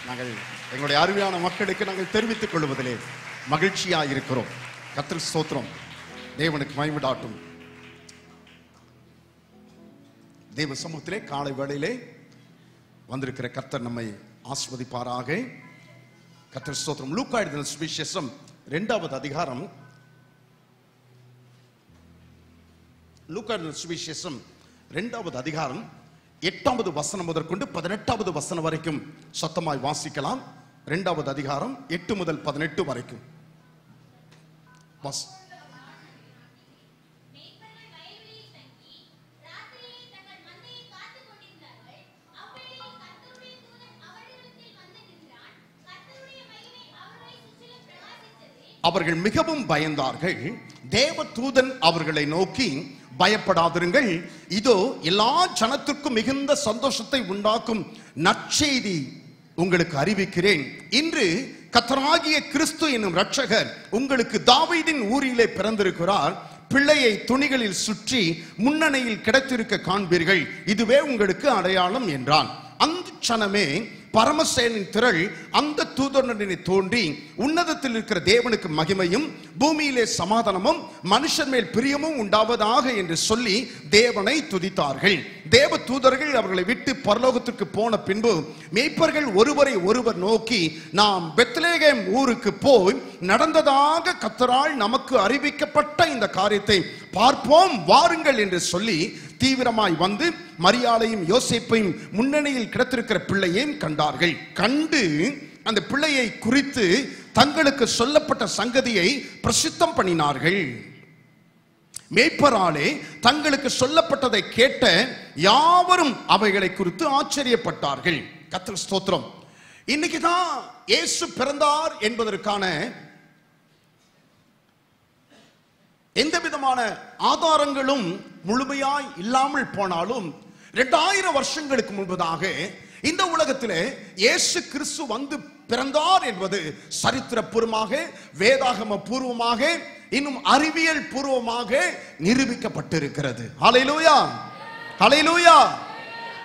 நாங்கள் எங்களுடைய அருமையான மக்களுக்கு நாங்கள் தெரிவித்துக் கொள்வதிலே மகிழ்ச்சியாக இருக்கிறோம். கர்த்தருக்கு ஸ்தோத்திரம். தேவனுக்கு மகிமையுண்டாகட்டும். தேவ சமூகத்திலே காலை வேளையிலே வந்திருக்கிற கர்த்தர் நம்மை ஆசீர்வதிப்பாராக. கர்த்தருக்கு ஸ்தோத்திரம். லூக்கா எழுதின சுவிசேஷம் 2வது அதிகாரம், லூக்கா எழுதின சுவிசேஷம் 2வது அதிகாரம் 8வது வசனம் முதற்கொண்டு 18வது வசனம் வரைக்கும் சத்தமாய் வாசிக்கலாம். 2வது அதிகாரம் 8 முதல் 18 வரைக்கும். அவர்கள் மிகவும் பயந்தார்கள். தேவ தூதன் அவர்களை நோக்கி, பயப்படாதிருங்கள், இதோ எல்லா ஜனத்திற்கும் மிகுந்த சந்தோஷத்தை உண்டாக்கும் நற்செய்தி உங்களுக்கு அறிவிக்கிறேன். இன்று கர்த்தராகிய கிறிஸ்து என்னும் இரட்சகர் உங்களுக்கு தாவீதின் ஊரிலே பிறந்திருக்கிறார். பிள்ளையை துணிகளில் சுற்றி முன்னணியில் கிடைத்திருக்க காண்பீர்கள். இதுவே உங்களுக்கு அடையாளம் என்றான். அந்த சனமே பரமசேனின் திரள் அந்த தூதனுடனே தோன்றி, உன்னதத்தில் இருக்கிற தேவனுக்கு மகிமையும் பூமியிலே சமாதானமும் மனுஷன் மேல் பிரியமும் உண்டாவதாக என்று சொல்லி தேவனை துதித்தார்கள். தேவ தூதர்கள் அவர்களை விட்டு பரலோகத்திற்கு போன பின்பு மேய்ப்பர்கள் ஒருவரை ஒருவர் நோக்கி, நாம் பெத்லகேம் ஊருக்கு போய் நடந்ததாக கர்த்தரால் நமக்கு அறிவிக்கப்பட்ட இந்த காரியத்தை பார்ப்போம் வாருங்கள் என்று சொல்லி தீவிரமாய் வந்து மரியாளையும் யோசேப்பையும் முன்னணியில் கிடத்திருக்கிற பிள்ளையையும் கண்டார்கள். கண்டு அந்த பிள்ளையை குறித்து தங்களுக்கு சொல்லப்பட்ட சங்கதியை பிரசித்தம் பண்ணினார்கள். மேய்ப்பராலே தங்களுக்கு சொல்லப்பட்டதை கேட்ட யாவரும் அவைகளை குறித்து ஆச்சரியப்பட்டார்கள். கர்த்தருக்கு ஸ்தோத்திரம். இன்னைக்குதான் இயேசு பிறந்தார் என்பதற்கான எந்த விதமான ஆதாரங்களும் முழுமையாய் இல்லாமல் போனாலும் 2000 வருஷங்களுக்கு முன்பதாக இந்த உலகத்திலே இயேசு கிறிஸ்து வந்து பிறந்தார் என்பது சரித்திர பூர்வமாக, வேதாகம பூர்வமாக, இன்னும் அறிவியல் பூர்வமாக நிரூபிக்கப்பட்டிருக்கிறது. ஹல்லேலூயா, ஹல்லேலூயா.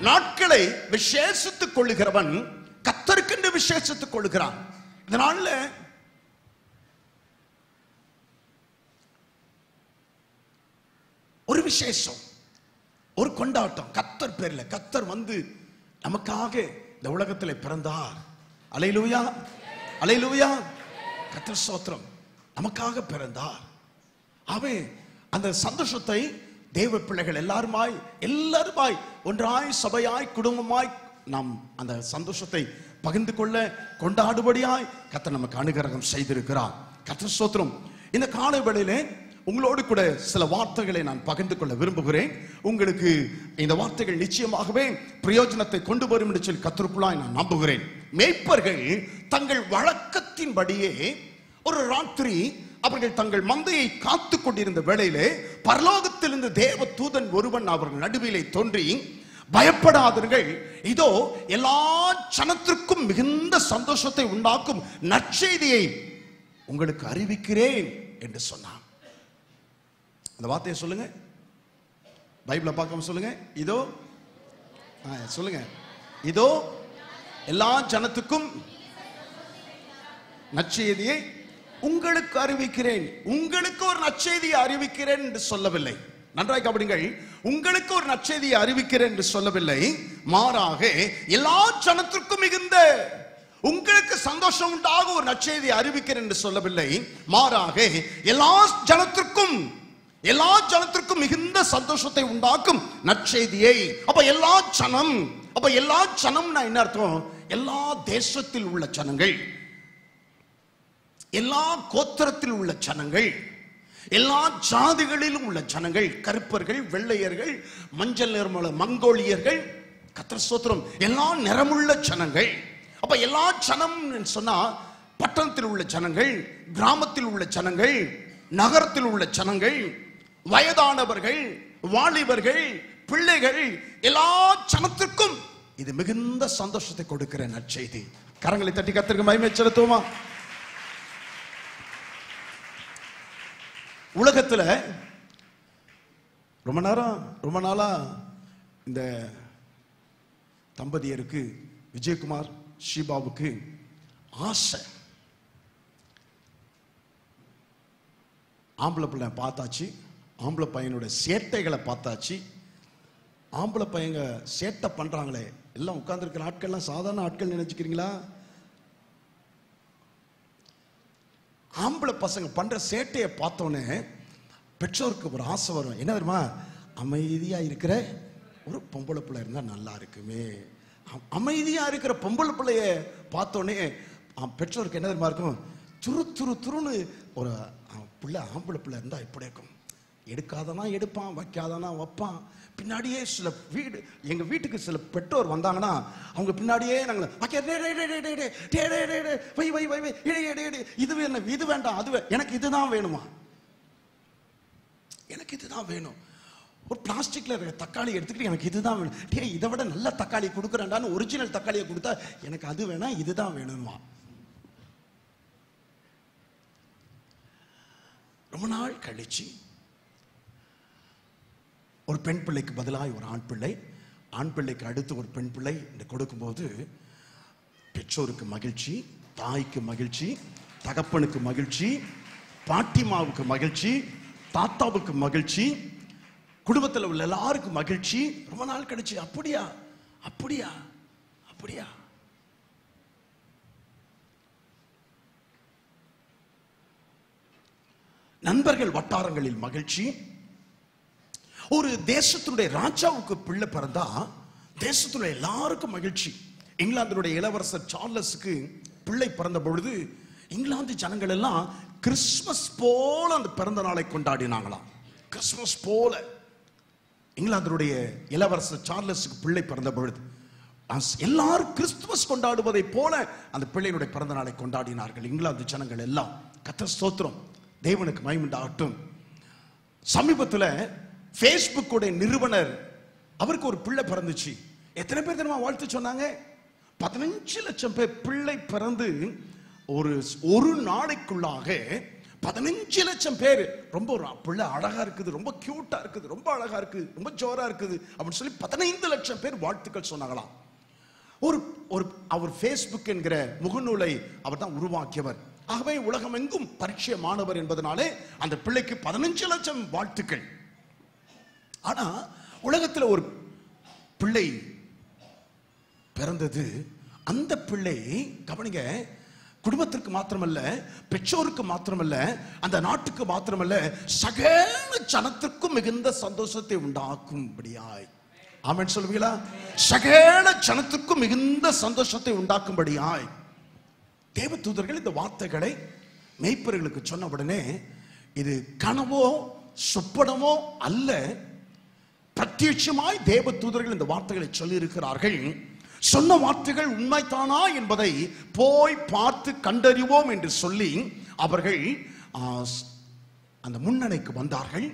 நாட்களை விசேஷித்துக் கொள்ளுகிறவன் கர்த்தருக்கென்று விசேஷித்துக் கொள்ளுகிறான். இதனால ஒரு விசேஷம், ஒரு கொண்டாட்டம், கர்த்தர் பேர்ல. கர்த்தர் வந்து நமக்காக இந்த உலகத்தில் பிறந்தார். அல்லேலூயா, அல்லேலூயா. கர்த்தர் ஸ்தோத்திரம். நமக்காக பிறந்தார். அவன் அந்த சந்தோஷத்தை தேவ பிள்ளைகள் எல்லாருமாய் ஒன்றாய் சபையாய் குடும்பமாய் நாம் அந்த சந்தோஷத்தை பகிர்ந்து கொள்ள கொண்டாடுபடியாய் கர்த்தர் நமக்கு அனுகிரகம் செய்திருக்கிறார். கர்த்தர் ஸ்தோத்திரம். இந்த காலை வேளையிலே உங்களோடு கூட சில வார்த்தைகளை நான் பகிர்ந்து கொள்ள விரும்புகிறேன். உங்களுக்கு இந்த வார்த்தைகள் நிச்சயமாகவே பிரயோஜனத்தை கொண்டு வரும் என்று சொல்லி கர்த்தருக்குள்ளாய் நான் நம்புகிறேன். மேய்ப்பர்கள் தங்கள் வழக்கத்தின்படியே ஒரு ராத்திரி அவர்கள் தங்கள் மந்தையை காத்து கொண்டிருந்த வேளையிலே பரலோகத்திலிருந்து தேவ தூதன் ஒருவன் அவர்கள் நடுவிலே தோன்றி, பயப்படாதீர்கள், இதோ எல்லா ஜனத்திற்கும் மிகுந்த சந்தோஷத்தை உண்டாக்கும் நற்செய்தியை உங்களுக்கு அறிவிக்கிறேன் என்று சொன்னான். அந்த வார்த்தையை சொல்லுங்க. பைபிளை பார்க்காம சொல்லுங்க. இதோ சொல்லுங்க. இதோ எல்லா ஜனத்துக்கும் நற்செய்தியை உங்களுக்கு அறிவிக்கிறேன். உங்களுக்கு ஒரு நற்செய்தியை அறிவிக்கிறேன் என்று சொல்லவில்லை. நன்றாய் கவனிங்கள். உங்களுக்கு ஒரு நற்செய்தியை அறிவிக்கிறேன் என்று சொல்லவில்லை. மாறாக எல்லா ஜனத்திற்கும் மிகுந்த உங்களுக்கு சந்தோஷம் உண்டாக ஒரு நற்செய்தியை அறிவிக்கிறேன் என்று சொல்லவில்லை. மாறாக எல்லா ஜனத்திற்கும் மிகுந்த சந்தோஷத்தை உண்டாக்கும் நற்செய்தியை. அப்ப எல்லா ஜனம்னா என்ன அர்த்தம்? எல்லா தேசத்தில் உள்ள ஜனங்கள், எல்லா கோத்திரத்தில் உள்ள ஜனங்கள், எல்லா ஜாதிகளிலும் உள்ள ஜனங்கள், கருப்பர்கள், வெள்ளையர்கள், மஞ்சள் நிறமுள்ள மங்கோலியர்கள், கர்த்தர் ஸ்தோத்திரம், எல்லா நிறமுள்ள ஜனங்கள். அப்ப எல்லா ஜனம் சொன்னா பட்டணத்தில் உள்ள ஜனங்கள், கிராமத்தில் உள்ள ஜனங்கள், நகரத்தில் உள்ள ஜனங்கள், வயதானவர்கள், வாலிபர்கள், பிள்ளைகள், எல்லா ஜனத்திற்கும் இது மிகுந்த சந்தோஷத்தை கொடுக்கிற நற்செய்தி. கரங்களை தட்டி கர்த்தருக்கு மகிமை செலுத்துவோமா? உலகத்துல ரொம்ப நாளா இந்த தம்பதியருக்கு விஜயகுமார் ஷீபாவுக்கு ஆசை. ஆம்பளை பிள்ளை பார்த்தாச்சு, ஆம்பளை பையனோட சேட்டைகளை பார்த்தாச்சு. ஆம்பளை பையங்க சேட்டை பண்றாங்களே, எல்லாம் உட்கார்ந்துருக்கிற ஆட்கள்லாம் சாதாரண ஆட்கள் நினைச்சுக்கிறீங்களா? ஆம்பளை பசங்க பண்ற சேட்டையை பார்த்தோன்னே பெற்றோருக்கு ஒரு ஆசை வரும். என்ன தெரியுமா? அமைதியா இருக்கிற ஒரு பொம்பளை பிள்ளை இருந்தா நல்லா இருக்குமே. அமைதியா இருக்கிற பொம்பளை பிள்ளைய பார்த்தோன்னே பெற்றோருக்கு என்ன தெரியுமா இருக்கும்? துரு துரு துருன்னு ஒரு பிள்ளை, ஆம்பளை பிள்ளை இருந்தா எப்படி இருக்கும்? எடுக்காதனா எடுப்பான், வைக்காதனா வைப்பான். பின்னாடியே சில வீடு, எங்க வீட்டுக்கு சில பெற்றோர் வந்தாங்கன்னா அவங்க பின்னாடியே நாங்கள் இது வேணும், இது வேண்டாம், அது எனக்கு இதுதான் வேணுமா, எனக்கு இதுதான் வேணும். ஒரு பிளாஸ்டிக்ல இருக்கிற தக்காளி எடுத்துக்கிட்டு எனக்கு இதுதான் வேணும். இதை விட நல்ல தக்காளி கொடுக்குறேன்டான்னு ஒரிஜினல் தக்காளியை கொடுத்தா எனக்கு அது வேணாம், இதுதான் வேணுமா. ரொம்ப நாள் கழிச்சு ஒரு பெண் பிள்ளைக்கு பதிலாக ஒரு ஆண் பிள்ளை, ஆண் பிள்ளைக்கு அடுத்து ஒரு பெண் பிள்ளை என்று கொடுக்கும்போது பெற்றோருக்கு மகிழ்ச்சி, தாய்க்கு மகிழ்ச்சி, தகப்பனுக்கு மகிழ்ச்சி, பாட்டிமாவுக்கு மகிழ்ச்சி, தாத்தாவுக்கு மகிழ்ச்சி, குடும்பத்தில் உள்ள எல்லாருக்கும் மகிழ்ச்சி. ரொம்ப நாள் கழிச்சு அப்படியா அப்படியா அப்படியா. நண்பர்கள் வட்டாரங்களில் மகிழ்ச்சி. ஒரு தேசத்தினுடைய ராஜாவுக்கு பிள்ளை பிறந்தா தேசத்துல எல்லாருக்கும் மகிழ்ச்சி. இங்கிலாந்தினுடைய இளவரசர் சார்லஸுக்கு பிள்ளை பிறந்த பொழுது இங்கிலாந்து ஜனங்கள் எல்லாம் கிறிஸ்துமஸ் போல அந்த பிறந்த நாளை கொண்டாடினாங்களாம். கிறிஸ்துமஸ் போல இங்கிலாந்துடைய இளவரசர் சார்லஸுக்கு பிள்ளை பிறந்த பொழுது எல்லாரும் கிறிஸ்துமஸ் கொண்டாடுவதை போல அந்த பிள்ளையினுடைய பிறந்த நாளை கொண்டாடினார்கள் இங்கிலாந்து ஜனங்கள் எல்லாம். கர்த்தர் ஸ்தோத்திரம், தேவனுக்கு மகிமை உண்டாகட்டும். சமீபத்தில் ஃபேஸ்புக் நிறுவனர் அவருக்கு ஒரு பிள்ளை பிறந்துச்சு. எத்தனை பேர் தெரியுமா வாழ்த்து சொன்னாங்க? 15 லட்சம் பேர். பிள்ளை பிறந்து ஒரு நாளைக்குள்ளாக 15 லட்சம் பேர். ரொம்ப பிள்ளை அழகா இருக்குது, ரொம்ப கியூட்டா இருக்குது, ரொம்ப அழகா இருக்குது, ரொம்ப ஜோரா இருக்குது அப்படின்னு சொல்லி 15 லட்சம் பேர் வாழ்த்துக்கள் சொன்னாங்களாம். அவர் ஃபேஸ்புக் என்கிற முகநூலை அவர் தான் உருவாக்கியவர். ஆகவே உலகம் எங்கும் பரிச்சயமானவர் என்பதனாலே அந்த பிள்ளைக்கு 15 லட்சம் வாழ்த்துக்கள். ஆனா உலகத்தில் ஒரு பிள்ளை பிறந்தது. அந்த பிள்ளை கவனிங்க, குடும்பத்திற்கு மாத்திரமல்ல, பெற்றோருக்கு மாத்திரமல்ல, அந்த நாட்டுக்கு மாத்திரமல்ல, சகல ஜனத்திற்கும் மிகுந்த சந்தோஷத்தை உண்டாக்கும்படியாய். ஆமென் சொல்லுவீங்களா? சகல ஜனத்திற்கும் மிகுந்த சந்தோஷத்தை உண்டாக்கும்படியாய் தேவதூதர்கள் இந்த வார்த்தைகளை மேய்ப்பர்களுக்கு சொன்ன உடனே இது கனவோ சொப்பனமோ அல்ல, பிரத்யட்சமாய் தேவதூதர்கள் இந்த வார்த்தைகளை சொல்லி இருக்கிறார்கள். சொன்ன வார்த்தைகள் உண்மைதானா என்பதை போய் பார்த்து கண்டறிவோம் என்று சொல்லி அவர்கள் அந்த முன்னணைக்கு வந்தார்கள்.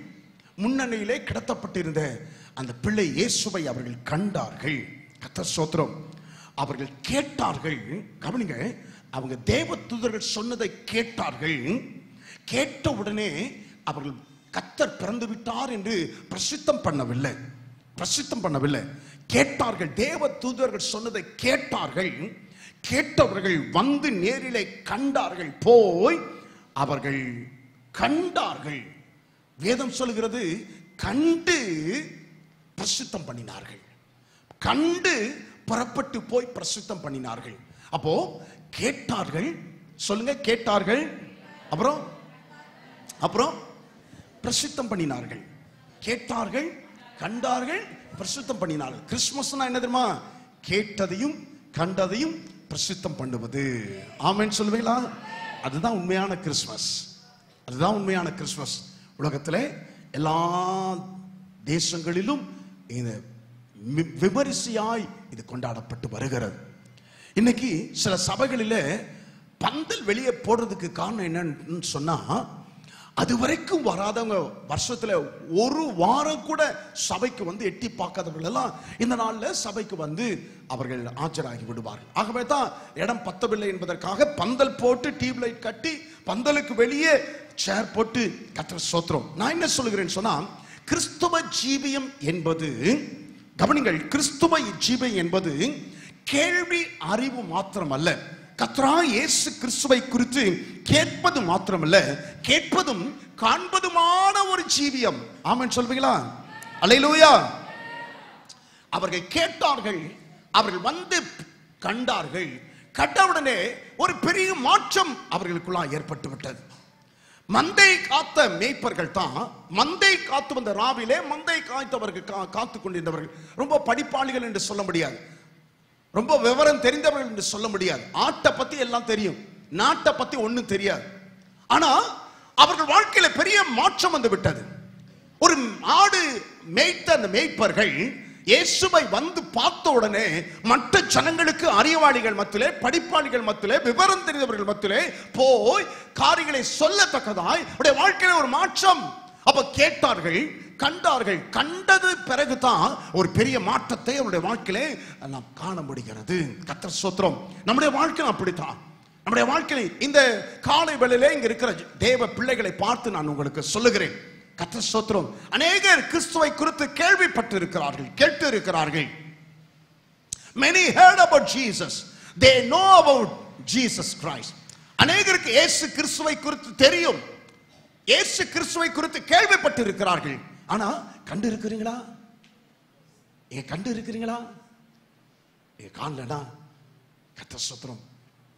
முன்னணியிலே கிடத்தப்பட்டிருந்த அந்த பிள்ளை இயேசுவை அவர்கள் கண்டார்கள். கர்த்தர் ஸ்தோத்திரம். அவர்கள் கேட்டார்கள். கவனிங்க, அவங்க தேவதூதர்கள் சொன்னதை கேட்டார்கள். கேட்ட உடனே அவர்கள் கர்த்தர் பிறந்து விட்டார் என்று பிரசித்தம் பண்ணவில்லை. கேட்டார்கள். தேவதூதர்கள் சொன்னதை கேட்டார்கள். கேட்டவர்கள் வந்து நேரிலே கண்டார்கள். போய் அவர்கள் கண்டார்கள். வேதம் சொல்கிறது கண்டு பிரசித்தம் பண்ணினார்கள். கண்டு புறப்பட்டு போய் பிரசித்தம் பண்ணினார்கள். அப்போ கேட்டார்கள், சொல்லுங்க, கேட்டார்கள், அப்புறம் பிரசித்தம் பண்ணினார்கள். கேட்டார்கள், கண்டார்கள், பிரசித்தம் பண்ணினார்கள். கிறிஸ்துமஸ்னா என்ன தெரியுமா? கேட்டதையும் கண்டதையும் பிரசித்தம் பண்ணுவது. ஆமென் சொல்லுவீங்களா? அதுதான் உண்மையான கிறிஸ்துமஸ். அதுதான் உண்மையான கிறிஸ்துமஸ். உலகத்திலே எல்லா தேசங்களிலும் இந்த விமரிசையாய் இது கொண்டாடப்பட்டு வருகிறது. இன்னைக்கு சில சபைகளிலே பந்தல் வெளியே போடுறதுக்கு காரணம் என்னன்னு சொன்னா, அது வரைக்கும் வராதவங்க, வருஷத்துல ஒரு வாரம் கூட சபைக்கு வந்து எட்டி பார்க்காதவர்கள் எல்லாம் இந்த நாள்ல சபைக்கு வந்து அவர்கள் ஆஜராகி விடுவார்கள். ஆகவே தான் இடம் பத்தவில்லை என்பதற்காக பந்தல் போட்டு டியூப் லைட் கட்டி பந்தலுக்கு வெளியே சேர் போட்டு கர்த்தர் ஸ்தோத்திரம். நான் என்ன சொல்லுகிறேன்னு சொன்னா, கிறிஸ்துவ ஜீவியம் என்பது, கவனிங்கள், கிறிஸ்துவ ஜீவியம் என்பது கேள்வி அறிவு மாத்திரமல்ல, கர்த்தராகிய இயேசு கிறிஸ்துவை குறித்து கேட்பது மாத்திரமல்ல, கேட்பதும் காண்பதுமான ஒரு ஜீவியம். ஆமென் சொல்வீங்களா? அல்லேலூயா. அவர்கள் கேட்டார்கள், அவர்கள் வந்து கண்டார்கள். கண்டவுடனே ஒரு பெரிய மாற்றம் அவர்களுக்குள்ள ஏற்பட்டு விட்டது. மந்தை காத்த மேய்ப்பர்கள் தான், மந்தை காத்து வந்த ராவிலே மந்தை காத்தவர்கள் காத்து கொண்டிருந்தவர்கள் ரொம்ப படிப்பாளிகள் என்று சொல்ல முடியாது, ரொம்ப விவரம் தெரிந்தவர்கள் என்று சொல்ல முடியாது. ஆட்டை பத்தி எல்லாம் தெரியும், நாட்டை பத்தி ஒண்ணும் தெரியாது. ஆனா அவர்கள் வாழ்க்கையில பெரிய மாற்றம் வந்து விட்டது. ஒரு ஆடு மேய்த்த அந்த மேய்ப்பர்கள் இயேசுவை வந்து பார்த்த உடனே மற்ற ஜனங்களுக்கு, அறிவாளிகள் மத்தியிலே, படிப்பாளிகள் மத்தியிலே, விவரம் தெரிந்தவர்கள் மத்தியிலே போய் காரியங்களை சொல்லத்தக்கதாய் அவருடைய வாழ்க்கையில ஒரு மாற்றம். அப்ப கேட்டார்கள், கண்டார்கள். கண்டது பிறகுதான் ஒரு பெரிய மாற்றத்தை அவருடைய வாழ்க்கையிலே நாம் காண முடிகிறது. கர்த்தர் ஸ்தோத்திரம். நம்முடைய வாழ்க்கையில அப்படித்தான். நம்முடைய வாழ்க்கையில் இந்த காலை வேளையிலே இங்க இருக்கிற தேவ பிள்ளைகளை பார்த்து நான் உங்களுக்கு சொல்லுகிறேன். கர்த்தர் ஸ்தோத்திரம். அநேகர் கிறிஸ்துவை குறித்து கேள்விப்பட்டு இருக்கிறார்கள், கேட்டு இருக்கிறார்கள். Many heard about Jesus. They know about Jesus Christ. அநேகருக்கு இயேசு கிறிஸ்துவை குறித்து தெரியும், இயேசு கிறிஸ்துவை குறித்து கேள்விப்பட்டு இருக்கிறார்கள். ஆனா கண்டு இருக்கிறீங்களா? கண்டு இருக்கிறீங்களா? காணலனா? கர்த்தர் ஸ்தோத்திரம்.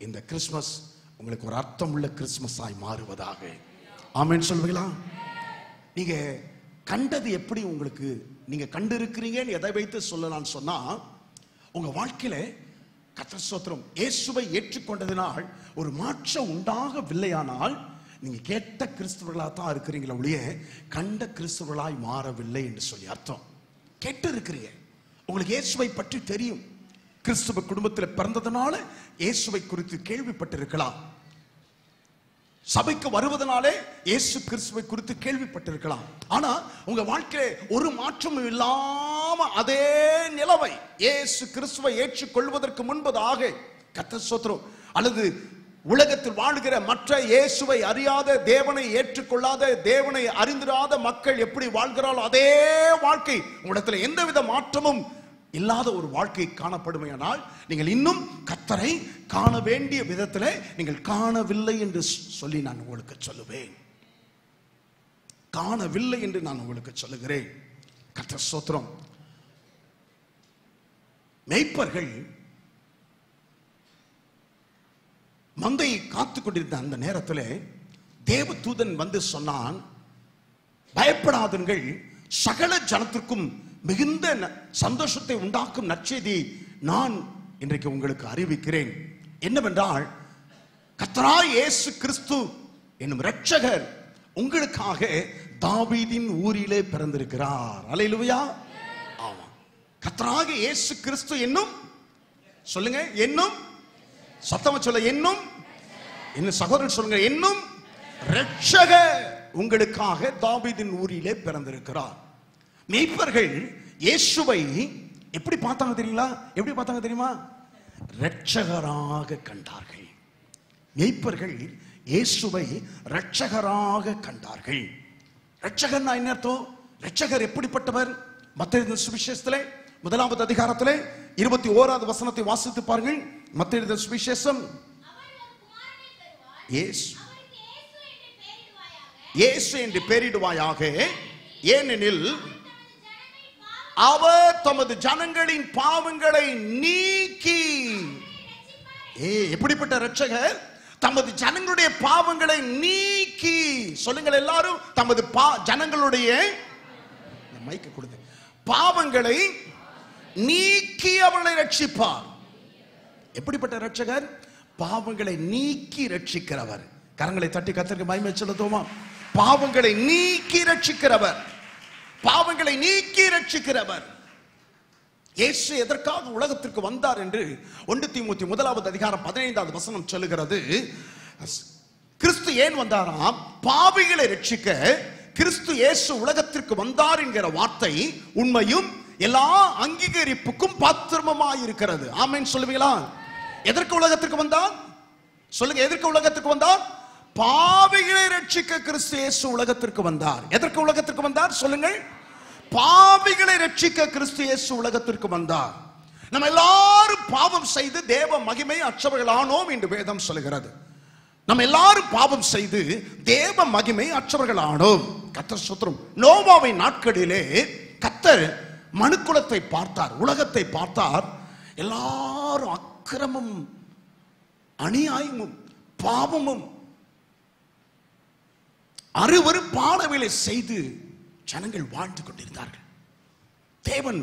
இந்த கிறிஸ்துமஸ் உங்களுக்கு ஒரு அர்த்தம் உள்ள கிறிஸ்துமஸாய் மாறுவதாக. ஆமென் சொல்வீங்களா? நீங்க கண்டது எப்படி உங்களுக்கு, நீங்க கண்டு இருக்கிறீங்கன்னு எதை வைத்து சொல்லலாம்னு சொன்னா, உங்க வாழ்க்கையில கர்த்தர் ஸ்தோத்திரம் இயேசுவை ஏற்றுக்கொண்டதினால் ஒரு மாற்றம் உண்டாகவில்லையானால் நீங்க கேட்ட கிறிஸ்தவர்களாக தான் இருக்கிறீங்களா ஒழிய கண்ட கிறிஸ்தவர்களாய் மாறவில்லை என்று சொல்லி அர்த்தம். கேட்டு இருக்கிறீங்க, உங்களுக்கு இயேசுவை பற்றி தெரியும், கிறிஸ்துவ குடும்பத்தில் பிறந்ததுனால இயேசுவை குறித்து கேள்விப்பட்டிருக்கலாம், சபைக்கு வருவதனாலே இயேசு கிறிஸ்துவை குறித்து கேள்விப்பட்டிருக்கலாம். ஆனா உங்க வாழ்க்கையில ஒரு மாற்றமும் இல்லாம அதே நிலவை இயேசு கிறிஸ்துவை ஏற்றுக்கொள்வதற்கு முன்பதாக கர்த்தர் ஸ்தோத்திரம், அல்லது உலகத்தில் வாழ்கிற மற்ற இயேசுவை அறியாத, தேவனை ஏற்றுக்கொள்ளாத, தேவனை அறிந்திராத மக்கள் எப்படி வாழ்கிறாளோ அதே வாழ்க்கை உங்களிடத்தில் எந்தவித மாற்றமும் இல்லாத ஒரு வாழ்க்கை காணப்படுமையானால் நீங்கள் இன்னும் கர்த்தரை காண வேண்டிய விதத்தில் நீங்கள் காணவில்லை என்று சொல்லி நான் உங்களுக்கு சொல்லுவேன். காணவில்லை என்று நான் உங்களுக்கு சொல்லுகிறேன். கர்த்தர் ஸ்தோத்திரம். மேய்ப்பர்கள் மந்தையை காத்துக் கொண்டிருந்த அந்த நேரத்தில் தேவதூதன் வந்து சொன்னான், பயப்படாதீர்கள், சகல ஜனத்திற்கும் மிகுந்த சந்தோஷத்தை உண்டாக்கும் நற்செய்தி நான் இன்றைக்கு உங்களுக்கு அறிவிக்கிறேன். என்னவென்றால், கர்த்தராகிய இயேசு கிறிஸ்து என்னும் இரட்சகர் உங்களுக்காக தாவீதின் ஊரிலே பிறந்திருக்கிறார். அல்லேலூயா. ஆமா, கர்த்தராகிய இயேசு கிறிஸ்து என்னும், சொல்லுங்க, என்னும், சத்தமா சொல்ல, என்னும், என்ன சகோதரர் சொல்லுங்க, என்னும் இரட்சகர் உங்களுக்காக தாவீதின் ஊரிலே பிறந்திருக்கிறார். மேய்ப்பர்கள் இயேசுவை எப்படி பார்த்தாங்க தெரியுங்களா? எப்படி பார்த்தாங்க தெரியுமா? இரட்சகராக கண்டார்கள். மேய்ப்பர்கள் இயேசுவை இரட்சகராக கண்டார்கள். இரட்சகர்னா என்ன அர்த்தம்? இரட்சகர் எப்படிப்பட்டவர்? மத்தேயு சுவிசேஷத்திலே 1வது அதிகாரத்திலே 21வது வசனத்தை வாசித்து பாருங்கள். மத்தேயு சுவிசேஷம், இயேசு என்று பெயரிடுவாயாக, ஏனெனில் அவர் தமது ஜனங்களின் பாவங்களை நீக்கி. எப்படிப்பட்ட இரட்சகர்? தமது ஜனங்களுடைய பாவங்களை நீக்கி. சொல்லுங்கள் எல்லாரும், தமது ஜனங்களுடைய, மைக்க கொடுங்க, பாவங்களை நீக்கி அவர்களை ரட்சிப்பார். எப்படிப்பட்ட இரட்சகர்? பாவங்களை நீக்கி ரட்சிக்கிறவர். கரங்களை தட்டி கர்த்தருக்கு மகிமை செலுத்துவோமா? பாவங்களை நீக்கி ரட்சிக்கிறவர், பாவங்களை நீக்கி ரட்சிக்கிறவர். இயேசு எதற்காக உலகத்திற்கு வந்தார் என்று 1 தீமோத்தேயு 1வது அதிகாரம் 15வது வசனம் சொல்லுகிறது. கிறிஸ்து ஏன் வந்தாராம்? பாவிகளை ரட்சிக்க கிறிஸ்து இயேசு உலகத்திற்கு வந்தார் என்கிற வார்த்தை உண்மையும் எல்லா அங்கீகரிப்புக்கும் பாத்திரமாய் இருக்கிறது. ஆமென் சொல்லுவீங்களா? எதற்கு உலகத்திற்கு வந்தார்? சொல்லுங்க, எதற்கு உலகத்திற்கு வந்தார்? பாவிகளை ரட்சிக்க கிறிஸ்து இயேசு உலகத்திற்கு வந்தார். எதற்கு உலகத்திற்கு வந்தார்? சொல்லுங்கள். பாவிகளை ரட்சிக்க கிறிஸ்து இயேசு உலகத்திற்கு வந்தார். நம்ம எல்லாரும் பாவம் செய்து தேவ மகிமை அற்றவர்களானோம் என்று வேதம் சொல்கிறது. நம்ம எல்லாரும் பாவம் செய்து தேவ மகிமை அற்றவர்களானோம். கர்த்தர் ஸ்தோத்திரம். நோவாவின் நாட்களிலே கர்த்தர் மனுக்குலத்தை பார்த்தார், உலகத்தை பார்த்தார். எல்லாரும் அக்கிரமும் அநியாயமும் பாவமும் அருவருப்பானவைகளை செய்து ஜனங்கள் வாழ்ந்து கொண்டிருந்தார்கள். தேவன்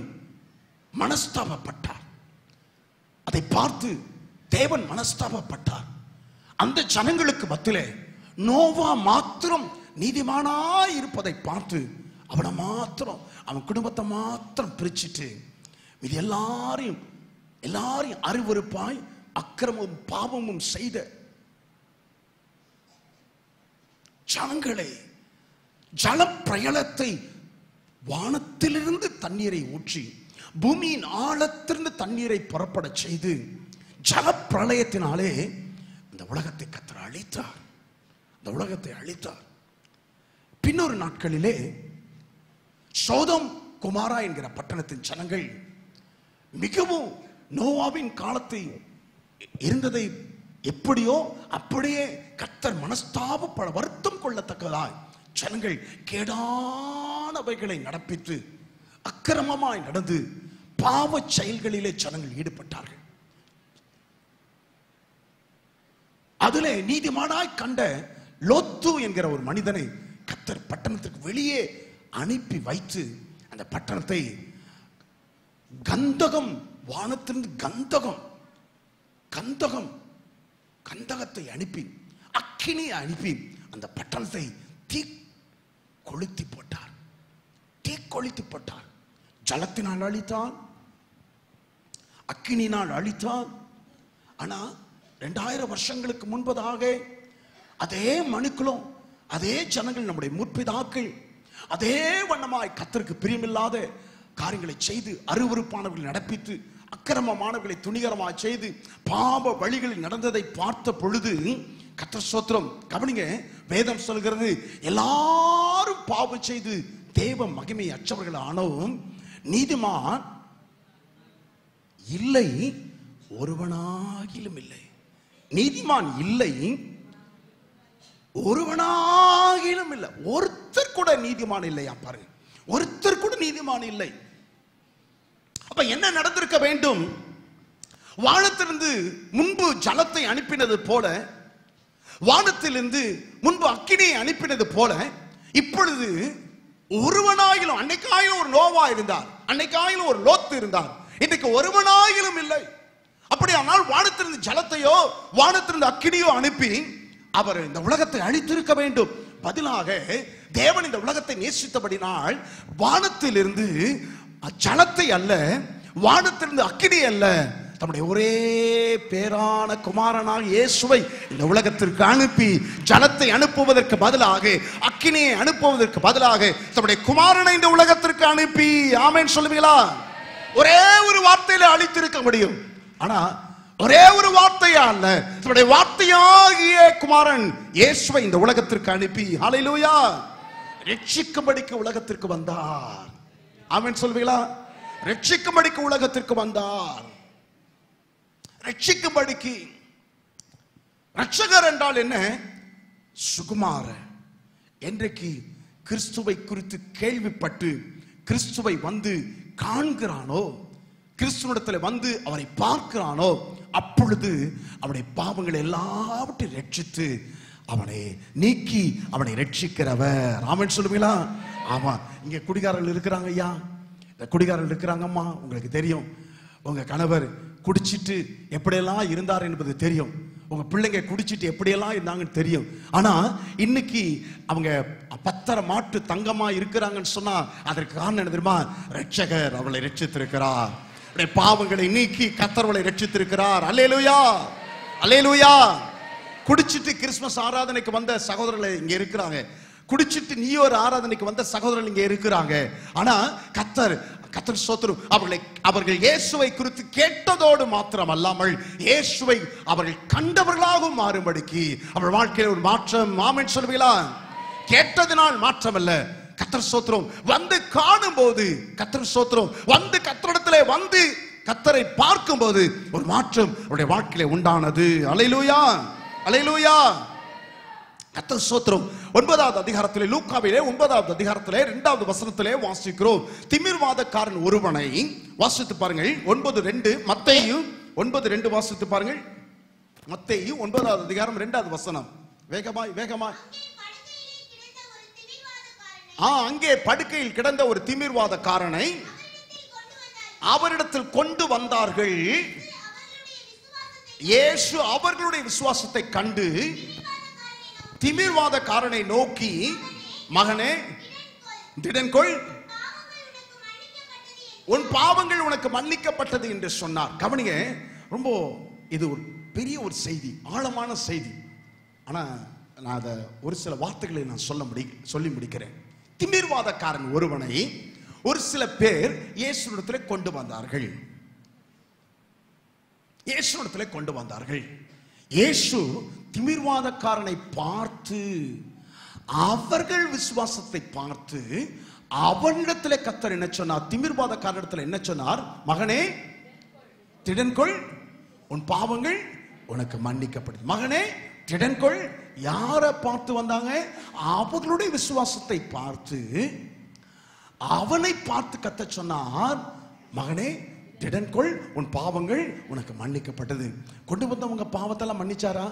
மனஸ்தாபப்பட்டார். அதை பார்த்து தேவன் மனஸ்தாபப்பட்டார். அந்த ஜனங்களுக்கு மத்தியிலே நோவா மாத்திரம் நீதிமானாய் இருப்பதை பார்த்து அவனை மாத்திரம், அவன் குடும்பத்தை மாத்திரம் பிரிச்சுட்டு இது எல்லாரையும் அருவருப்பாய் அக்கிரமும் பாவமும் செய்த ஜனங்களை, ஜலப்பிரளயத்தை, வானத்திலிருந்து தண்ணீரை ஊற்றி பூமியின் ஆழத்திலிருந்து தண்ணீரை புறப்பட செய்து ஜலப்பிரளயத்தினாலே இந்த உலகத்தை கர்த்தர் அழித்தார். இந்த உலகத்தை அழித்தார். பின்னொரு நாட்களிலே சோதோம் குமாரா என்கிற பட்டணத்தின் ஜனங்கள் மிகவும் நோவாவின் காலத்தை இருந்ததை எப்படியோ அப்படியே கர்த்தர் மனஸ்தாபப்பட வருத்தம் கொள்ளத்தக்கதாய் ஜனங்கள் கேடானவைகளை நடப்பித்து அக்கிரமமாய் நடந்து பாவ செயல்களிலே ஜனங்கள் ஈடுபட்டார்கள். அதிலே நீதிமானாய் கண்ட லோத்து என்கிற ஒரு மனிதனை கர்த்தர் பட்டணத்திற்கு வெளியே அனுப்பி வைத்து அந்த பட்டணத்தை கந்தகம், வானத்திலிருந்து கந்தகத்தை அனுப்பி, அக்கினியை அனுப்பி அந்த பட்டணத்தை தீ கொளுத்தி போட்டார். ஜலத்தினால் அழித்தார், அக்கினினால் அழித்தார். ஆனா 2000 வருஷங்களுக்கு முன்பதாக அதே மனுக்குலம், அதே ஜனங்கள், நம்முடைய முற்பிதாக்கள் அதே வண்ணமாய் கர்த்தருக்கு பிரியமில்லாத காரியங்களை செய்து அருவருப்பானவர்களை நடப்பித்து அக்கிரமமானவர்களை துணிகரமாய் செய்து பாவ வழிகளில் நடந்ததை பார்த்த பொழுது கர்த்தர் ஸ்தோத்திரம். கவனிங்க, வேதம் சொல்கிறது எல்லாரும் பாவம் செய்து தேவ மகிமை அற்றவர்கள் ஆனவும் நீதிமான் இல்லை, ஒருவனாகிலும் இல்லை. நீதிமான் இல்லை, ஒருவனாகிலும் இல்லை. ஒருத்தர் கூட நீதிமான் இல்லையா பாருங்க, ஒருத்தர் கூட நீதிமான் இல்லை. அப்ப என்ன நடந்திருக்க வேண்டும்? வானத்திலிருந்து முன்பு ஜலத்தை அனுப்பினது போல, வானத்திலிருந்து முன்பு அக்கினியை அனுப்பினது போல, இப்பொழுது ஒருவனாயிலும், அன்னைக்காயிலும் ஒரு நோவா இருந்தார், அன்னைக்காயிலும் ஒரு லோத்து இருந்தார், இன்றைக்கு ஒருவனாயிலும் இல்லை. அப்படியானால் வானத்திலிருந்து ஜலத்தையோ வானத்திலிருந்து அக்கினியோ அனுப்பி அவர் இந்த உலகத்தை அழித்திருக்க வேண்டும். பதிலாக தேவன் இந்த உலகத்தை நேசித்தபடினால் வானத்திலிருந்து ஜலத்தை அல்ல, வானத்திலிருந்து அக்கினி அல்ல, தம்முடைய ஒரே பேரான குமாரனாக இயேசுவை இந்த உலகத்திற்கு அனுப்பி ஜலத்தை அனுப்புவதற்கு பதிலாக, அக்கினியை அனுப்புவதற்கு பதிலாக தம்முடைய குமாரனை இந்த உலகத்திற்கு அனுப்பி, ஆமென் சொல்லுவீங்களா? ஒரே ஒரு வார்த்தையில அழித்திருக்க முடியும். ஆனா ஒரே ஒரு வார்த்தையா அல்ல, தம்முடைய வார்த்தையாகிய குமாரன் இயேசுவை இந்த உலகத்திற்கு அனுப்பி, ஹல்லேலூயா, ரட்சிக்கும்படிக்கு உலகத்திற்கு வந்தார். ஆமென் சொல்வீங்களா? ரட்சிக்கும்படிக்கு உலகத்திற்கு வந்தார். ரட்சிக்கும்படிக்கு. ரட்சகர் என்றால் என்ன? சுகுமார. என்றைக்கு கிறிஸ்துவை குறித்து கேள்விப்பட்டு கிறிஸ்துவை வந்து காண்கிறானோ, கிறிஸ்துவிடத்தில் வந்து அவரை பார்க்கிறானோ, அப்பொழுது அவனுடைய பாவங்களை எல்லாவற்றையும் ரட்சித்து அவனை நீக்கி அவனை ரட்சிக்கிறவர். ஆமென் சொல்லுவீங்களா? ஆமா. இங்க குடிகாரர்கள் இருக்கிறாங்க ஐயா, இந்த குடிகாரர்கள் இருக்கிறாங்கம்மா. உங்களுக்கு தெரியும், உங்க கணவர் குடிச்சிட்டு எப்படியெல்லாம் இருந்தார் என்பது தெரியும், உங்க பிள்ளைங்க குடிச்சிட்டு எப்படியெல்லாம் இருந்தாங்கன்னு தெரியும். ஆனா இன்னைக்கு அவங்க பத்தரை மாட்டு தங்கமா இருக்கிறாங்கன்னு சொன்னா அதற்கு காரணம் என்ன தெரியுமா? ரட்சகர் அவளை ரட்சித்திருக்கிறார், பாவங்களை நீக்கி கர்த்தர்களை ரட்சித்திருக்கிறார். அல்லேலூயா, அல்லேலூயா. குடிச்சிட்டு கிறிஸ்துமஸ் ஆராதனைக்கு வந்த சகோதரர்கள் இங்க இருக்கிறாங்க, குடிச்சிட்டு நீ ஒரு ஆராதனைக்கு வந்த சகோதரர்கள் இங்க இருக்கிறாங்க. ஆனா கர்த்தர் ஸ்தோத்திரம், அவர்கள் இயேசுவை குறித்து கேட்டதோடு மாத்திரம் அல்லாமல் இயேசுவை அவர்கள் கண்டவர்களாகவும் மாறும்படிக்கு அவர்கள் வாழ்க்கையில் ஒரு மாற்றம். ஆமென் சொல்லுவீங்களா? கேட்டதினால் மாற்றம் அல்ல, கர்த்தர் ஸ்தோத்திரம் வந்து காணும் போது, கர்த்தர் ஸ்தோத்திரம் வந்து கர்த்தரிடத்திலே வந்து கர்த்தரை பார்க்கும்போது ஒரு மாற்றம் அவருடைய வாழ்க்கையிலே உண்டானது. அல்லேலூயா, அல்லேலூயா. கர்த்தர் ஸ்தோத்திரம். 9வது அதிகாரத்திலே, லூக்காவிலே 9வது அதிகாரத்திலே 2வது வசனத்திலே வாசிக்கிறோம். திமிர்வாதக்காரன் ஒருவனை, வாசித்து பாருங்கள் 9:2, மத்தேயு 9:2 வாசித்து பாருங்கள். மத்தேயு 9வது அதிகாரம் 2வது வசனம். வேகமாய் வேகமாய். அங்கே படுக்கையில் கிடந்த ஒரு திமிர்வாதக்காரனை அவரிடத்தில் கொண்டு வந்தார்கள். இயேசு அவர்களுடைய விசுவாசத்தை கண்டு திமிர்வாதக்காரனை நோக்கி, மகனே திடன்கொள், உன் பாவங்கள் உனக்கு மன்னிக்கப்பட்டது என்று சொன்னார். கவனிங்க, ரொம்ப இது ஒரு பெரிய ஒரு செய்தி, ஆழமான செய்தி. ஆனா நான் அதை ஒரு சில வார்த்தைகளை நான் சொல்லி முடிக்கிறேன். திமிர்வாதக்காரன் ஒருவனை ஒரு சில பேர் இயேசுவிடத்தில் கொண்டு வந்தார்கள். இயேசுவிடத்தில் கொண்டு வந்தார்கள். இயேசு திமிர்வாதக்காரனை பார்த்து, அவர்கள் விசுவாசத்தை பார்த்து, அவனிடத்தில் கர்த்தர் என்ன சொன்னார்? திமிர்வாதக்காரனிடத்தில் என்ன சொன்னார்? மகனே திடன்கொள், உன் பாவங்கள் உனக்கு மன்னிக்கப்பட்டது. மகனே திடன்கொள். யாரை பார்த்து வந்தாங்க? அவர்களுடைய விசுவாசத்தை பார்த்து, அவனை பார்த்து கர்த்தர் சொன்னார், மகனே திடன்கொள், உன் பாவங்கள் உனக்கு மன்னிக்கப்பட்டது. கொண்டு வந்தவங்க பாவத்தெல்லாம் மன்னிச்சாரா?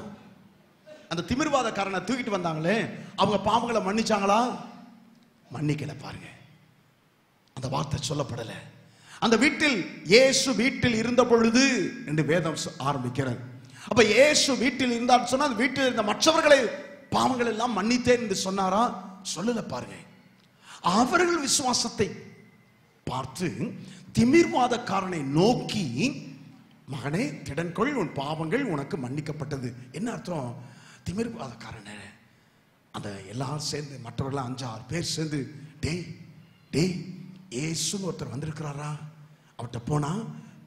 அந்த திமிர்வாதக்காரனை தூக்கிட்டு வந்தாங்களே, அவங்க பாவங்களை மன்னிச்சாங்களா? மன்னிக்கல. பாருங்க, அந்த வார்த்தை சொல்லப்படல. அந்த வீட்டில், இயேசு வீட்டில் இருந்த பொழுது என்று வேதம் ஆரம்பிக்கிறது. அப்ப இயேசு வீட்டில் இருந்தார் சொன்னா, வீட்டில் இருந்த மற்றவர்களை பாவங்கள் எல்லாம் மன்னித்தேன் என்று சொன்னாரா? சொல்லல. பாருங்க, அவர்கள் விசுவாசத்தை பார்த்து திமிர்வாதக்காரனை நோக்கி, மகனே திடன்கொள், உன் பாவங்கள் உனக்கு மன்னிக்கப்பட்டது. என்ன அர்த்தம்? திமிர்வாதக்காரன் அந்த எல்லாரும் சேர்ந்து, மற்றவர்கள் 5-6 பேர் சேர்ந்து, டேய் டேய் இயேசுன்னு ஒருத்தர் வந்திருக்கிறாரா, அவர்கிட்ட போனா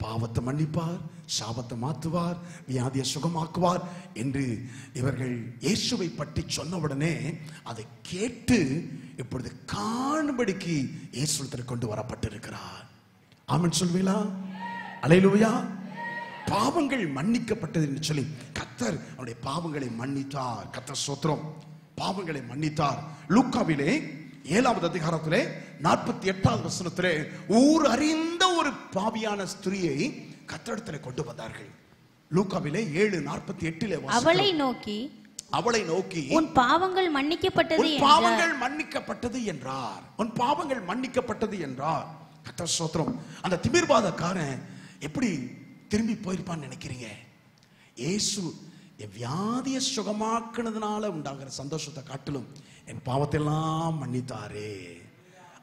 பாவத்தை மன்னிப்பார், சாபத்தை மாற்றுவார், வியாதியை சுகமாக்குவார் என்று இவர்கள் இயேசுவை பற்றி சொன்ன உடனே அதை கேட்டு இப்பொழுது காணும்படிக்கு இயேசுவிடத்தில் கொண்டு வரப்பட்டிருக்கிறார். ஆமென் சொல்வீங்களா? அல்லேலூயா. பாவங்கள் மன்னிக்கப்பட்டது என்று சொல்லி கர்த்தர் அவருடைய பாவங்களை மன்னித்தார். கர்த்தர் ஸ்தோத்திரம். பாவங்களை மன்னித்தார். லூக்காவிலே 7வது அதிகாரத்திலே 48வது வசனத்திலே ஊர் அறிந்த ஒரு பாவியான ஸ்திரியை கர்த்தரிடத்தில் கொண்டு வந்தார்கள். லூக்காவிலே 7:48 அவளை நோக்கி உன் பாவங்கள் மன்னிக்கப்பட்டது, உன் பாவங்கள் மன்னிக்கப்பட்டது என்றார். உன் பாவங்கள் மன்னிக்கப்பட்டது என்றார். கர்த்தர் ஸ்தோத்திரம். அந்த திமிர்வாதக்காரன் எப்படி திரும்பி போயிருப்பான்னு நினைக்கிறீங்க? இயேசு என் வியாதியை சுகமாக்குனதுனால உண்டாகிற சந்தோஷத்தை காட்டிலும் என் பாவத்தை எல்லாம் மன்னித்தாரே.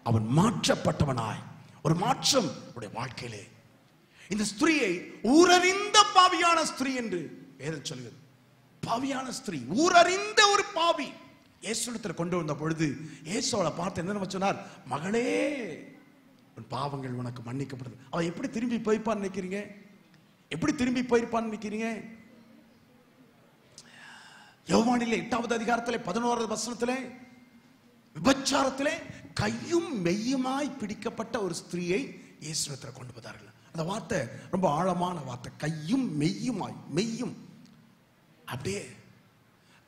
அவன் மாற்றப்பட்டவனாய், ஒரு மாற்றம் அவருடைய வாழ்க்கையிலே. இந்த ஸ்திரியை ஊரறிந்த பாவியான ஸ்திரீ என்று வேதம் சொல்கிறது. பாவியான ஸ்திரீ, ஊரறிந்த ஒரு பாவி, இயேசுவிடத்தில் கொண்டு வந்த பொழுது இயேசு அவளை பார்த்து என்ன சொன்னார்? மகளே உன் பாவங்கள் உனக்கு மன்னிக்கப்பட்டது. அவன் எப்படி திரும்பி போய்ப்பான்னு நினைக்கிறீங்க? எப்படி திரும்பி போயிருப்பான்னு நினைக்கிறீங்க? யோவானிலே 8வது அதிகாரத்திலே 11வது வசனத்திலே விபச்சாரத்திலே கையும் மெய்யுமாய் பிடிக்கப்பட்ட ஒரு ஸ்திரீயை இயேசுவிடத்தில் கொண்டு வந்தார்கள். அந்த வார்த்தை ரொம்ப ஆழமான வார்த்தை. கையும் மெய்யுமாய், மெய்யும் அப்படியே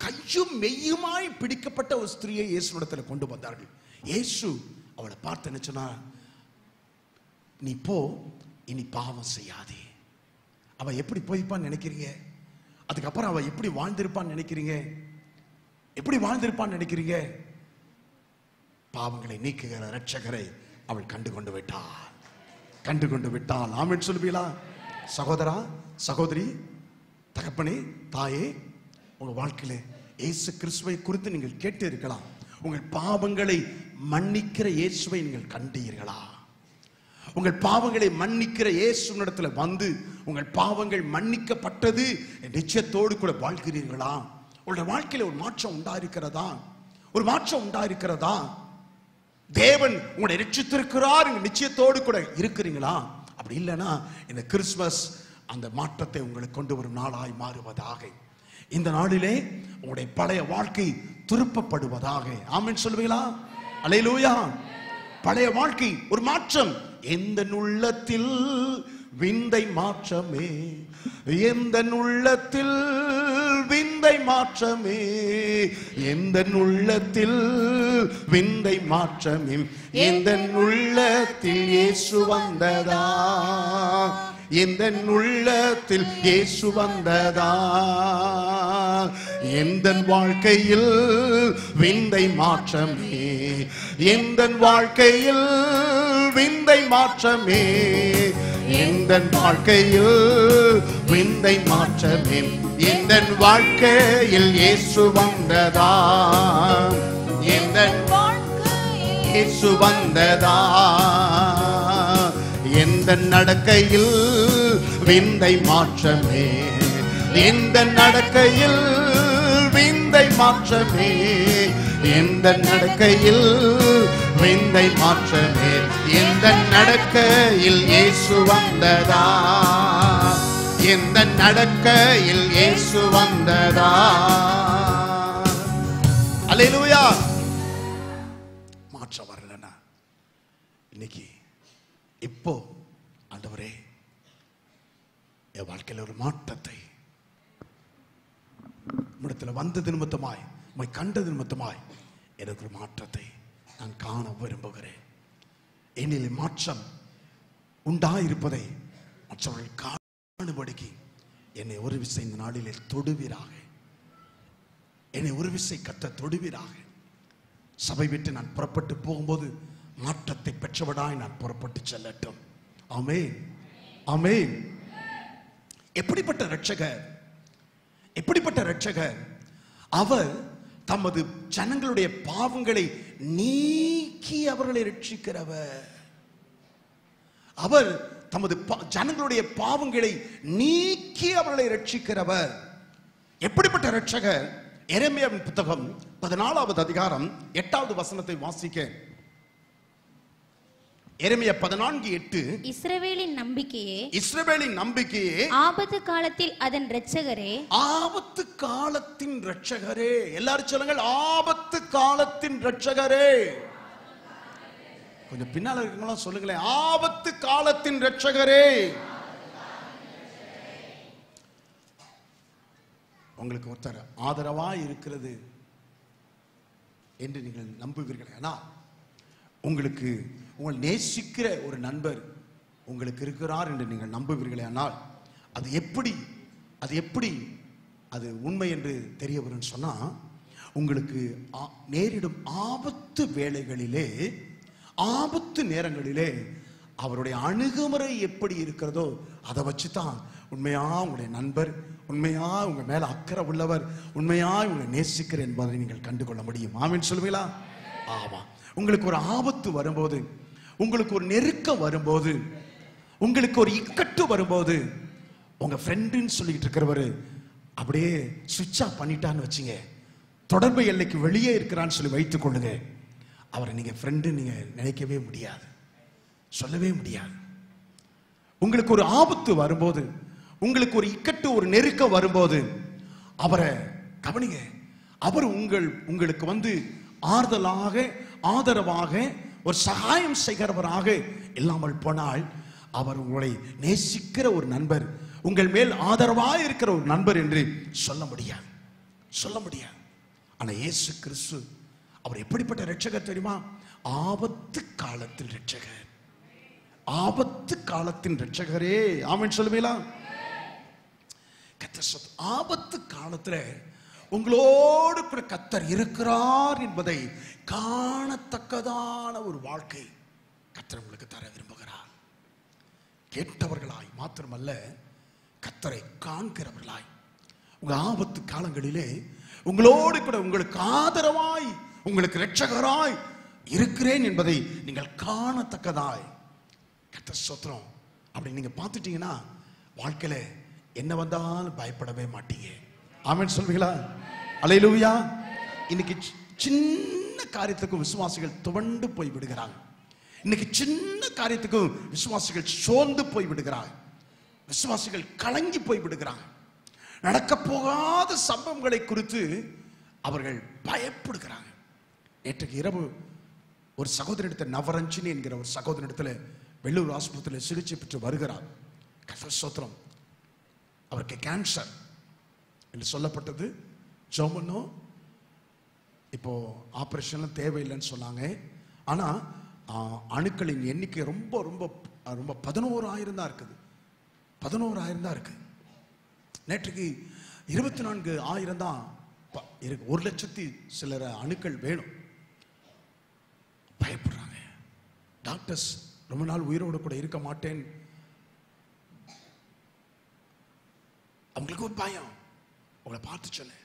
கையும் மெய்யுமாய் பிடிக்கப்பட்ட ஒரு ஸ்திரீயை இயேசுவிடத்தில் கொண்டு வந்தார்கள். இயேசு அவளை பார்த்து என்ன சொன்னார்? நீ போ, இனி பாவம் செய்யாதே. அவ எப்படி போய்ப்பான்னு நினைக்கிறீங்க? அதுக்கப்புறம் அவ எப்படி வாழ்ந்திருப்பான்னு நினைக்கிறீங்க? எப்படி வாழ்ந்திருப்பான்னு நினைக்கிறீங்க? பாவங்களை நீக்குகிற இரட்சகரை அவள் கண்டு கொண்டு விட்டாள். கண்டு கொண்டு விட்டாள். ஆமென் சொல்லுவீங்களா? சகோதரா, சகோதரி, தகப்பனே, தாயே, உங்க வாழ்க்கையில இயேசு கிறிஸ்துவை குறித்து நீங்கள் கேட்டு இருக்கலாம். உங்கள் பாவங்களை மன்னிக்கிற இயேசுவை நீங்கள் கண்டீர்களா? உங்கள் பாவங்களை மன்னிக்கிற இயேசுவிடத்தில் வந்து உங்கள் பாவங்கள் மன்னிக்கப்பட்டது நிச்சயத்தோடு கூட வாழ்கிறீர்களா? உங்களுடைய வாழ்க்கையில ஒரு மாற்றம் உண்டாயிருக்கிறதா? ஒரு மாற்றம் உண்டாயிருக்கிறதா? தேவன் உங்களை ரட்சித்திருக்கிறார் நிச்சயத்தோடு கூட இருக்கிறீங்களா? அப்படி இல்லைன்னா இந்த கிறிஸ்துமஸ் அந்த மாற்றத்தை உங்களுக்கு கொண்டு வரும் நாளாய் மாறுவதாக. இந்த நாளிலே உங்களுடைய பழைய வாழ்க்கை திருப்பப்படுவதாக. ஆமென் சொல்லுவீங்களா? அல்லேலூயா. பழைய வாழ்க்கை ஒரு மாற்றம். எந்த உள்ளத்தில் விந்தை மாற்றமே, எந்த உள்ளத்தில் விந்தை மாற்றமே, எந்த உள்ளத்தில் விந்தை மாற்றமே, எந்த உள்ளத்தில் இயேசு வந்ததா, எந்த உள்ளத்தில் இயேசு வந்ததா, எந்த வாழ்க்கையில் விந்தை மாற்றமே, எந்த வாழ்க்கையில் விந்தை மாற்றமே, எந்த வாழ்க்கையில் விந்தை மாற்றமே, எந்த வாழ்க்கையில் இயேசு வந்ததா, எந்த இயேசு வந்ததா, எந்த நடக்கையில் விந்தை மாற்றமே, எந்த நடக்கையில் விந்தை மாற்றமே, எந்த நடக்கையில் விந்தை மாற்றமே, எந்த நடக்கையில் இயேசு வந்ததா, எந்த நடக்கையில் இயேசு வந்ததா. அல்லேலூயா. மாற்றம் வரலனா இன்னைக்கு இப்போ ஆண்டவரே என் வாழ்க்கையில் ஒரு மாற்றத்தை உம்மிடத்தில் வந்தது நிமித்தமாய், உம்மை கண்டது நிமித்தமாய் எனக்கு ஒரு மாற்றத்தை நான் காண விரும்புகிறேன். என்னில் மாற்றம் உண்டாயிருப்பதை மற்றவர்கள் காணும்படிக்கு என்னை ஒரு விசை இந்த நாளிலே தொடுவீராக, என்னை ஒரு விசை கத்த தொடுவீராக. சபை விட்டு நான் புறப்பட்டு போகும்போது மாற்றத்தை பெற்றவடாய் நான் புறப்பட்டு செல்லட்டும். ஆமென், ஆமென். எப்படிப்பட்ட இரட்சகர், எப்படிப்பட்ட இரட்சகர்! அவர் தமது ஜனங்களுடைய பாவங்களை நீக்கி அவர்களை ரட்சிக்கிறவர். அவர் தமது ஜனங்களுடைய பாவங்களை நீக்கி அவர்களை ரட்சிக்கிறவர். எப்படிப்பட்ட இரட்சகர்! எரேமியாவின் புத்தகம் 14வது அதிகாரம் 8வது வசனத்தை வாசிக்க. எரேமியா 14:8. இஸ்ரவேலின் நம்பிக்கையே, இஸ்ரவேலின் நம்பிக்கையே, ஆபத்து காலத்தில் அதன் இரட்சகரே, ஆபத்து காலத்தின் இரட்சகரே. எல்லாரும் சொல்லுங்கள், ஆபத்து காலத்தின் இரட்சகரே. கொஞ்சம் பின்னால இருக்கவங்களாம் சொல்லுங்களேன், ஆபத்து காலத்தின் இரட்சகரே. உங்களுக்கு ஒருத்தர் ஆதரவா இருக்கிறது என்று நீங்கள் நம்புவீர்கள். ஆனால் உங்களுக்கு உங்கள் நேசிக்கிற ஒரு நண்பர் உங்களுக்கு இருக்கிறார் என்று நீங்கள் நம்புவீர்களே, ஆனால் அது எப்படி அது உண்மை என்று தெரிய வரும்னு சொன்னா, உங்களுக்கு நேரிடும் ஆபத்து வேளைகளிலே, ஆபத்து நேரங்களிலே அவருடைய அணுகுமுறை எப்படி இருக்கிறதோ அதை வச்சுதான் உண்மையா உங்களுடைய நண்பர், உண்மையா உங்க மேல அக்கறை உள்ளவர், உண்மையா உங்களை நேசிக்கிற என்பதை நீங்கள் கண்டுகொள்ள முடியும். ஆமென் சொல்லுவீங்களா? ஆமா. உங்களுக்கு ஒரு ஆபத்து வரும்போது, உங்களுக்கு ஒரு நெருக்கம் வரும்போது, உங்களுக்கு ஒரு இக்கட்டு வரும்போது, உங்க ஃப்ரெண்டுன்னு சொல்லிட்டு இருக்கிறவரு அப்படியே சுவிட்ச் ஆஃப் பண்ணிட்டான்னு வச்சுங்க, தொடர்பு எல்லைக்கு வெளியே இருக்கிறான்னு சொல்லி வைத்துக் கொள்ளுங்க, அவரை நீங்க ஃப்ரெண்டு நீங்க நினைக்கவே முடியாது, சொல்லவே முடியாது. உங்களுக்கு ஒரு ஆபத்து வரும்போது, உங்களுக்கு ஒரு இக்கட்டு ஒரு நெருக்கம் வரும்போது அவரை கவனிங்க. அவர் உங்களுக்கு வந்து ஆறுதலாக, ஆதரவாக, ஒரு சகாயம் செய்கிறவராக இல்லாமல் போனால், அவர் உங்களை நேசிக்கிற ஒரு நண்பர், உங்கள் மேல் ஆதரவாக இருக்கிற ஒரு நண்பர் என்று சொல்ல முடியாது, சொல்ல முடியாது. ஆனா இயேசு கிறிஸ்து அவர் எப்படிப்பட்ட இரட்சகர் தெரியுமா? ஆபத்து காலத்தில் இரட்சகர், ஆபத்து காலத்தின் இரட்சகரே. ஆமென் சொல்லுவீங்களா? ஆபத்து காலத்துல உங்களோடு கூட கர்த்தர் இருக்கிறார் என்பதை காணத்தக்கதான ஒரு வாழ்க்கை கர்த்தர் உங்களுக்கு தர விரும்புகிறார். கேட்டவர்களாய் மாத்திரமல்ல, கர்த்தரை காண்கிறவர்களாய், உங்க ஆபத்து காலங்களிலே உங்களோடு கூட உங்களுக்கு ஆதரவாய், உங்களுக்கு இரட்சகராய் இருக்கிறேன் என்பதை நீங்கள் காணத்தக்கதாய். கர்த்தர் ஸ்தோத்திரம். அப்படி நீங்க பார்த்துட்டீங்கன்னா வாழ்க்கையில என்ன வந்தாலும் பயப்படவே மாட்டீங்க. ஆமென் சொல்வீங்களா? அல்லேலூயா. இன்னைக்கு சின்ன காரியத்துக்கும் விசுவாசிகள் துவண்டு போய் விடுகிறாங்க. இன்னைக்கு சின்ன காரியத்துக்கும் விசுவாசிகள் சோர்ந்து போய் விடுகிறாங்க. விசுவாசிகள் கலங்கி போய் விடுகிறாங்க. நடக்க போகாத சம்பவங்களை குறித்து அவர்கள் பயப்படுகிறாங்க. நேற்றுக்கு இரவு ஒரு சகோதரிடத்தில், நவரஞ்சினி என்கிற ஒரு சகோதரிடத்தில் வெள்ளூர் ஆஸ்பத்திரியில் சிகிச்சை பெற்று வருகிறார். ஸ்தோத்திரம். அவருக்கு கேன்சர் என்று சொல்லப்பட்டது. ஜோமனோ இப்போ ஆபரேஷன் தேவையில்லைன்னு சொன்னாங்க. ஆனா அணுக்களின் எண்ணிக்கை ரொம்ப ரொம்ப ரொம்ப 11,000 தான் இருக்குது. 11,000 தான் இருக்கு. நேற்றுக்கு 24,000 தான் இருக்கு. 1,00,000 சிலர் அணுக்கள் வேணும். பயப்படுறாங்க. டாக்டர்ஸ் ரொம்ப நாள் உயிரோடு கூட இருக்க மாட்டேன். அவங்களுக்கு ஒரு பயம். உங்களை பார்த்து சொன்னேன்,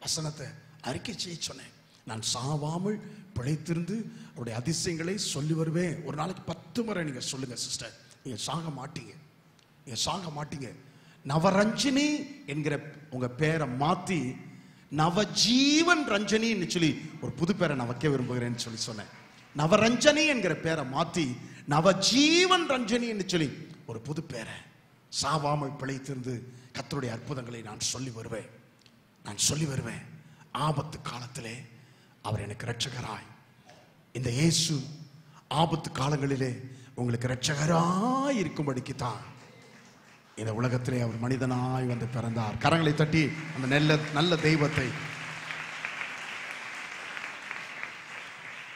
வசனத்தை அறிக்கை செய்ய சொன்னேன். நான் சாவாமல் பிழைத்திருந்து அவருடைய அதிசயங்களை சொல்லி வருவேன். ஒரு நாளைக்கு 10 முறை நீங்க சொல்லுங்க சிஸ்டர். நீங்க சாக மாட்டீங்க, நீங்க சாக மாட்டீங்க. நவரஞ்சினி என்கிற உங்க பேரை மாத்தி நவஜீவன் ரஞ்சனின்னு சொல்லி ஒரு புது பேரை நான் வைக்க விரும்புகிறேன்னு சொல்லி சொன்னேன். நவரஞ்சனி என்கிற பேரை மாத்தி நவஜீவன் ரஞ்சனி என்று சொல்லி ஒரு புது பேரை, சாவாமல் பிழைத்திருந்து கர்த்தருடைய அற்புதங்களை நான் சொல்லி வருவேன். நான் சொல்லி வருவேன். ஆபத்து காலத்திலே அவர் எனக்கு இரட்சகராய், இந்த இயேசு ஆபத்து காலங்களிலே உங்களுக்கு இரட்சகராய் இருக்கும்படிக்கு தான் இந்த உலகத்திலே அவர் மனிதனாய் வந்து பிறந்தார். கரங்களை தட்டி அந்த நல்ல தெய்வத்தை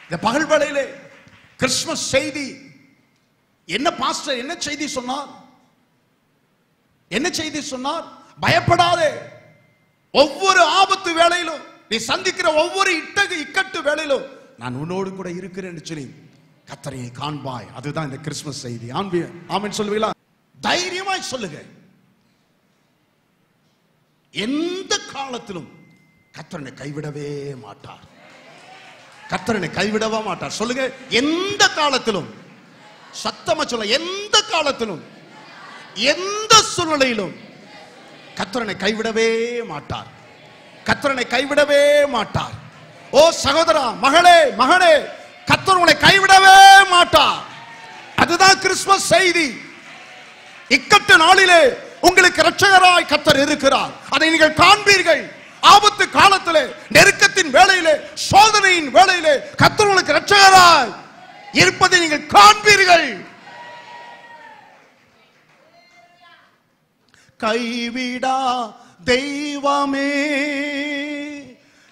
இந்த பகல் வேளையிலே கிறிஸ்துமஸ் செய்தி என்ன பாஸ்டர் என்ன செய்தி சொன்னார்? என்ன செய்தி சொன்னார்? பயப்படாதே. ஒவ்வொரு ஆபத்து வேளையிலும் நீ சந்திக்கிற ஒவ்வொரு இக்கட்டு வேளையிலும் நான் உன்னோடு கூட இருக்கிறேன்னு சொல்லி கர்த்தரை காண்பாய். அதுதான் இந்த கிறிஸ்துமஸ் செய்தி. ஆமென் சொல்லுவீங்களா? தைரியமாய் சொல்லுங்க. எந்த காலத்திலும் கர்த்தரை கைவிடவே மாட்டார். கர்த்தரை கைவிடவே மாட்டார். சொல்லுங்க, எந்த காலத்திலும். சத்தமா சொல்ல, எந்த காலத்திலும் எந்த சூழ்நிலையிலும் கர்த்தரை கைவிடவே மாட்டார். கர்த்தரை கைவிடவே மாட்டார். ஓ சகோதரா, மகளே, மகனே, கர்த்தர் உங்களை கைவிடவே மாட்டார். அதுதான் கிறிஸ்துமஸ் செய்தி. இக்கட்டு நாளிலே உங்களுக்கு இரட்சகராய் கர்த்தர் இருக்கிறார். அதை நீங்கள் காண்பீர்கள். ஆபத்து காலத்திலே, நெருக்கத்தின் வேளையிலே, சோதனையின் வேளையிலே கர்த்தர் உங்களுக்கு இரட்சகராய் இருப்பதை நீங்கள் காண்பீர்கள். கைவிடா தெய்வமே,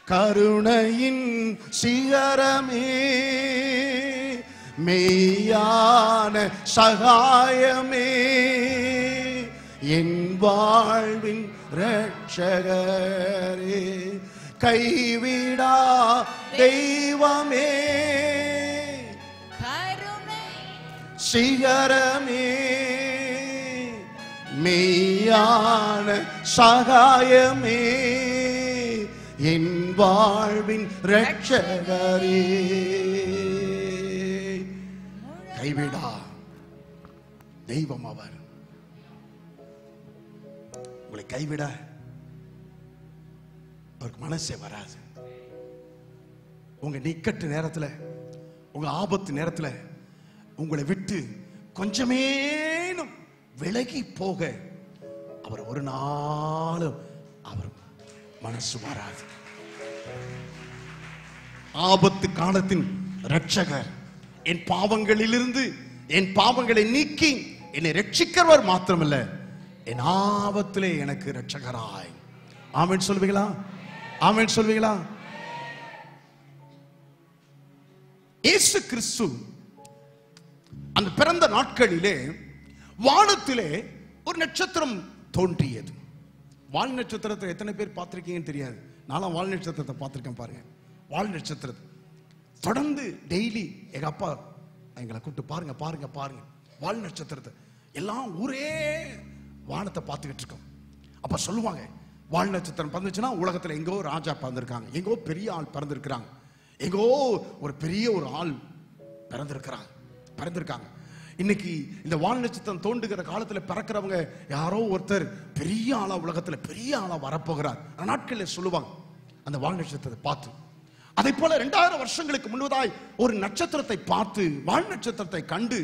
கருணையின் சிகரமே, மெய்யான சகாயமே, என் வாழ்வின் இரட்சகரே. கைவிடா தெய்வமே, கருணை சிகரமே, மெய்யான சகாயமே, என் வாழ்வின் இரட்சகரே. கைவிடா தெய்வம் அவர். உங்களை கைவிட அவருக்கு மனசே வராது. உங்க நிக்கட்டு நேரத்துல, உங்க ஆபத்து நேரத்துல உங்களை விட்டு கொஞ்சமேனும் விலகி போக அவர் ஒரு நாளும் அவர் மனசு வராது. ஆபத்து காலத்தின் இரட்சகர், என் பாவங்களிலிருந்து என் பாவங்களை நீக்கி என்னை ரட்சிக்கிறவர் மாத்திரமல்ல, என் ஆபத்திலே எனக்கு இரட்சகராய். ஆமென் சொல்வீங்களா? ஆமென் சொல்வீங்களா? இயேசு கிறிஸ்து அந்த பிறந்த நாட்களிலே வானத்திலே ஒரு நட்சத்திரம் தோன்றியது. வால் நட்சத்திரத்தை எத்தனை பேர் பார்த்திருக்கீங்கன்னு தெரியாது. நானும் வால் நட்சத்திரத்தை பார்த்திருக்கேன். பாருங்க, வால் நட்சத்திரத்தை தொடர்ந்து டெய்லி எங்க அப்பா எங்களை கூப்பிட்டு பாருங்க பாருங்க பாருங்க வால் நட்சத்திரத்தை. எல்லாம் ஊரே வானத்தை பார்த்துக்கிட்டு இருக்கோம். அப்ப சொல்லுவாங்க, வால் நட்சத்திரம் பறந்துச்சுன்னா உலகத்துல எங்கோ ராஜா பிறந்திருக்காங்க, எங்கோ பெரிய ஆள் பிறந்திருக்கிறாங்க, எங்கோ ஒரு பெரிய ஒரு ஆள் பிறந்திருக்காங்க. இன்னைக்கு இந்த வால் நட்சத்திரம் தோண்டுகிற காலத்துல பிறக்கிறவங்க யாரோ ஒருத்தர் பெரிய ஆளா, உலகத்துல பெரிய ஆளா வரப்போகிறார் நாட்களில் சொல்லுவாங்க அந்த வால் நட்சத்திரத்தை பார்த்து. அதை போல 2000 வருஷங்களுக்கு முன்பதாய் ஒரு நட்சத்திரத்தை பார்த்து, வால் நட்சத்திரத்தை கண்டு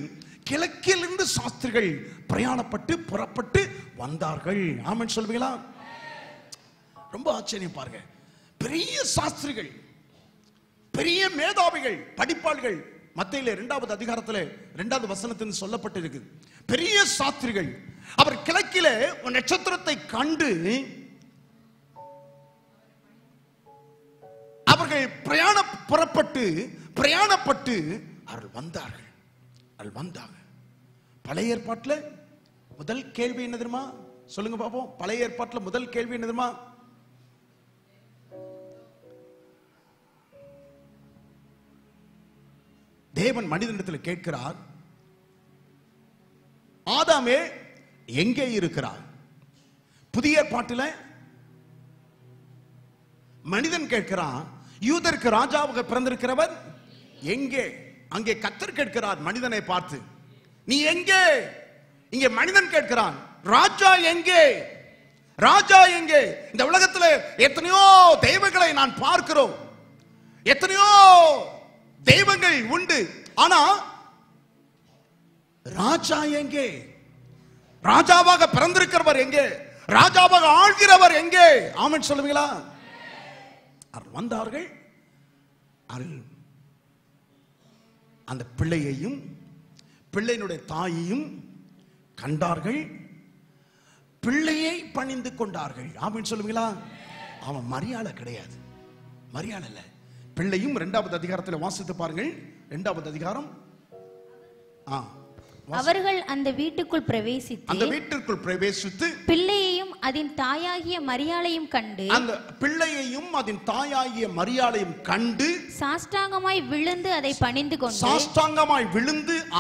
கிழக்கிலிருந்து சாஸ்திரிகள் பிரயாணப்பட்டு புறப்பட்டு வந்தார்கள். ஆமென் சொல்வீங்களா? ரொம்ப ஆச்சரியம் பாருங்க. பெரிய சாஸ்திரிகள், பெரிய மேதாவிகள், படிப்பாளிகள் மத்தேயிலே 2வது அதிகாரத்திலே 2வது வசனத்தில் சொல்லப்பட்டிருக்கு. பெரிய சாஸ்திரிகள் அவர் கிழக்கிலே ஒரு நட்சத்திரத்தை கண்டு அவர்கள் பிரயாணப்பட்டு அவர்கள் வந்தாங்க. பழைய ஏற்பாட்டில் முதல் கேள்வி என்ன தெரியுமா? சொல்லுங்க பாப்போம். பழைய ஏற்பாட்டில் முதல் கேள்வி என்ன தெரியுமா? தேவன் மனிதனிடத்தில் கேட்கிறார், ஆதாமே எங்கே இருக்கிறார்? புதிய ஏற்பாட்டில் மனிதன் கேட்கிறான், யூதருக்கு ராஜாவாக பிறந்திருக்கிறவர் எங்கே? அங்கே கர்த்தர் கேட்கிறார் மனிதனை பார்த்து, நீ எங்கே? இங்கே மனிதன் கேட்கிறான், ராஜா எங்கே? ராஜா எங்கே? இந்த உலகத்தில் எத்தனையோ தெய்வங்களை நான் பார்க்கிறோம், எத்தனையோ தெய்வங்கள் உண்டு, ஆனா ராஜா எங்கே? ராஜாவாக பிறந்திருக்கிறவர் எங்கே? ராஜாவாக ஆள்கிறவர் எங்கே? ஆமென் சொல்லுவீங்களா? வந்தார்கள். அந்த பிள்ளையையும் பிள்ளையினுடைய தாயையும் கண்டார்கள், பிள்ளையை பணிந்து கொண்டார்கள். ஆமென் சொல்லுவீங்களா? அவன் மரியாதை கிடையாது, மரியாதை இல்ல. பிள்ளையும் 2வது அதிகாரத்தில் வாசித்து பாருங்கள். 2வது அதிகாரம். அவர்கள் அந்த வீட்டுக்குள் பிரவேசித்து பிள்ளையையும் அதன் தாயாகிய மரியாளையும் கண்டு சாஷ்டாங்கமாய் விழுந்து அதை பணிந்து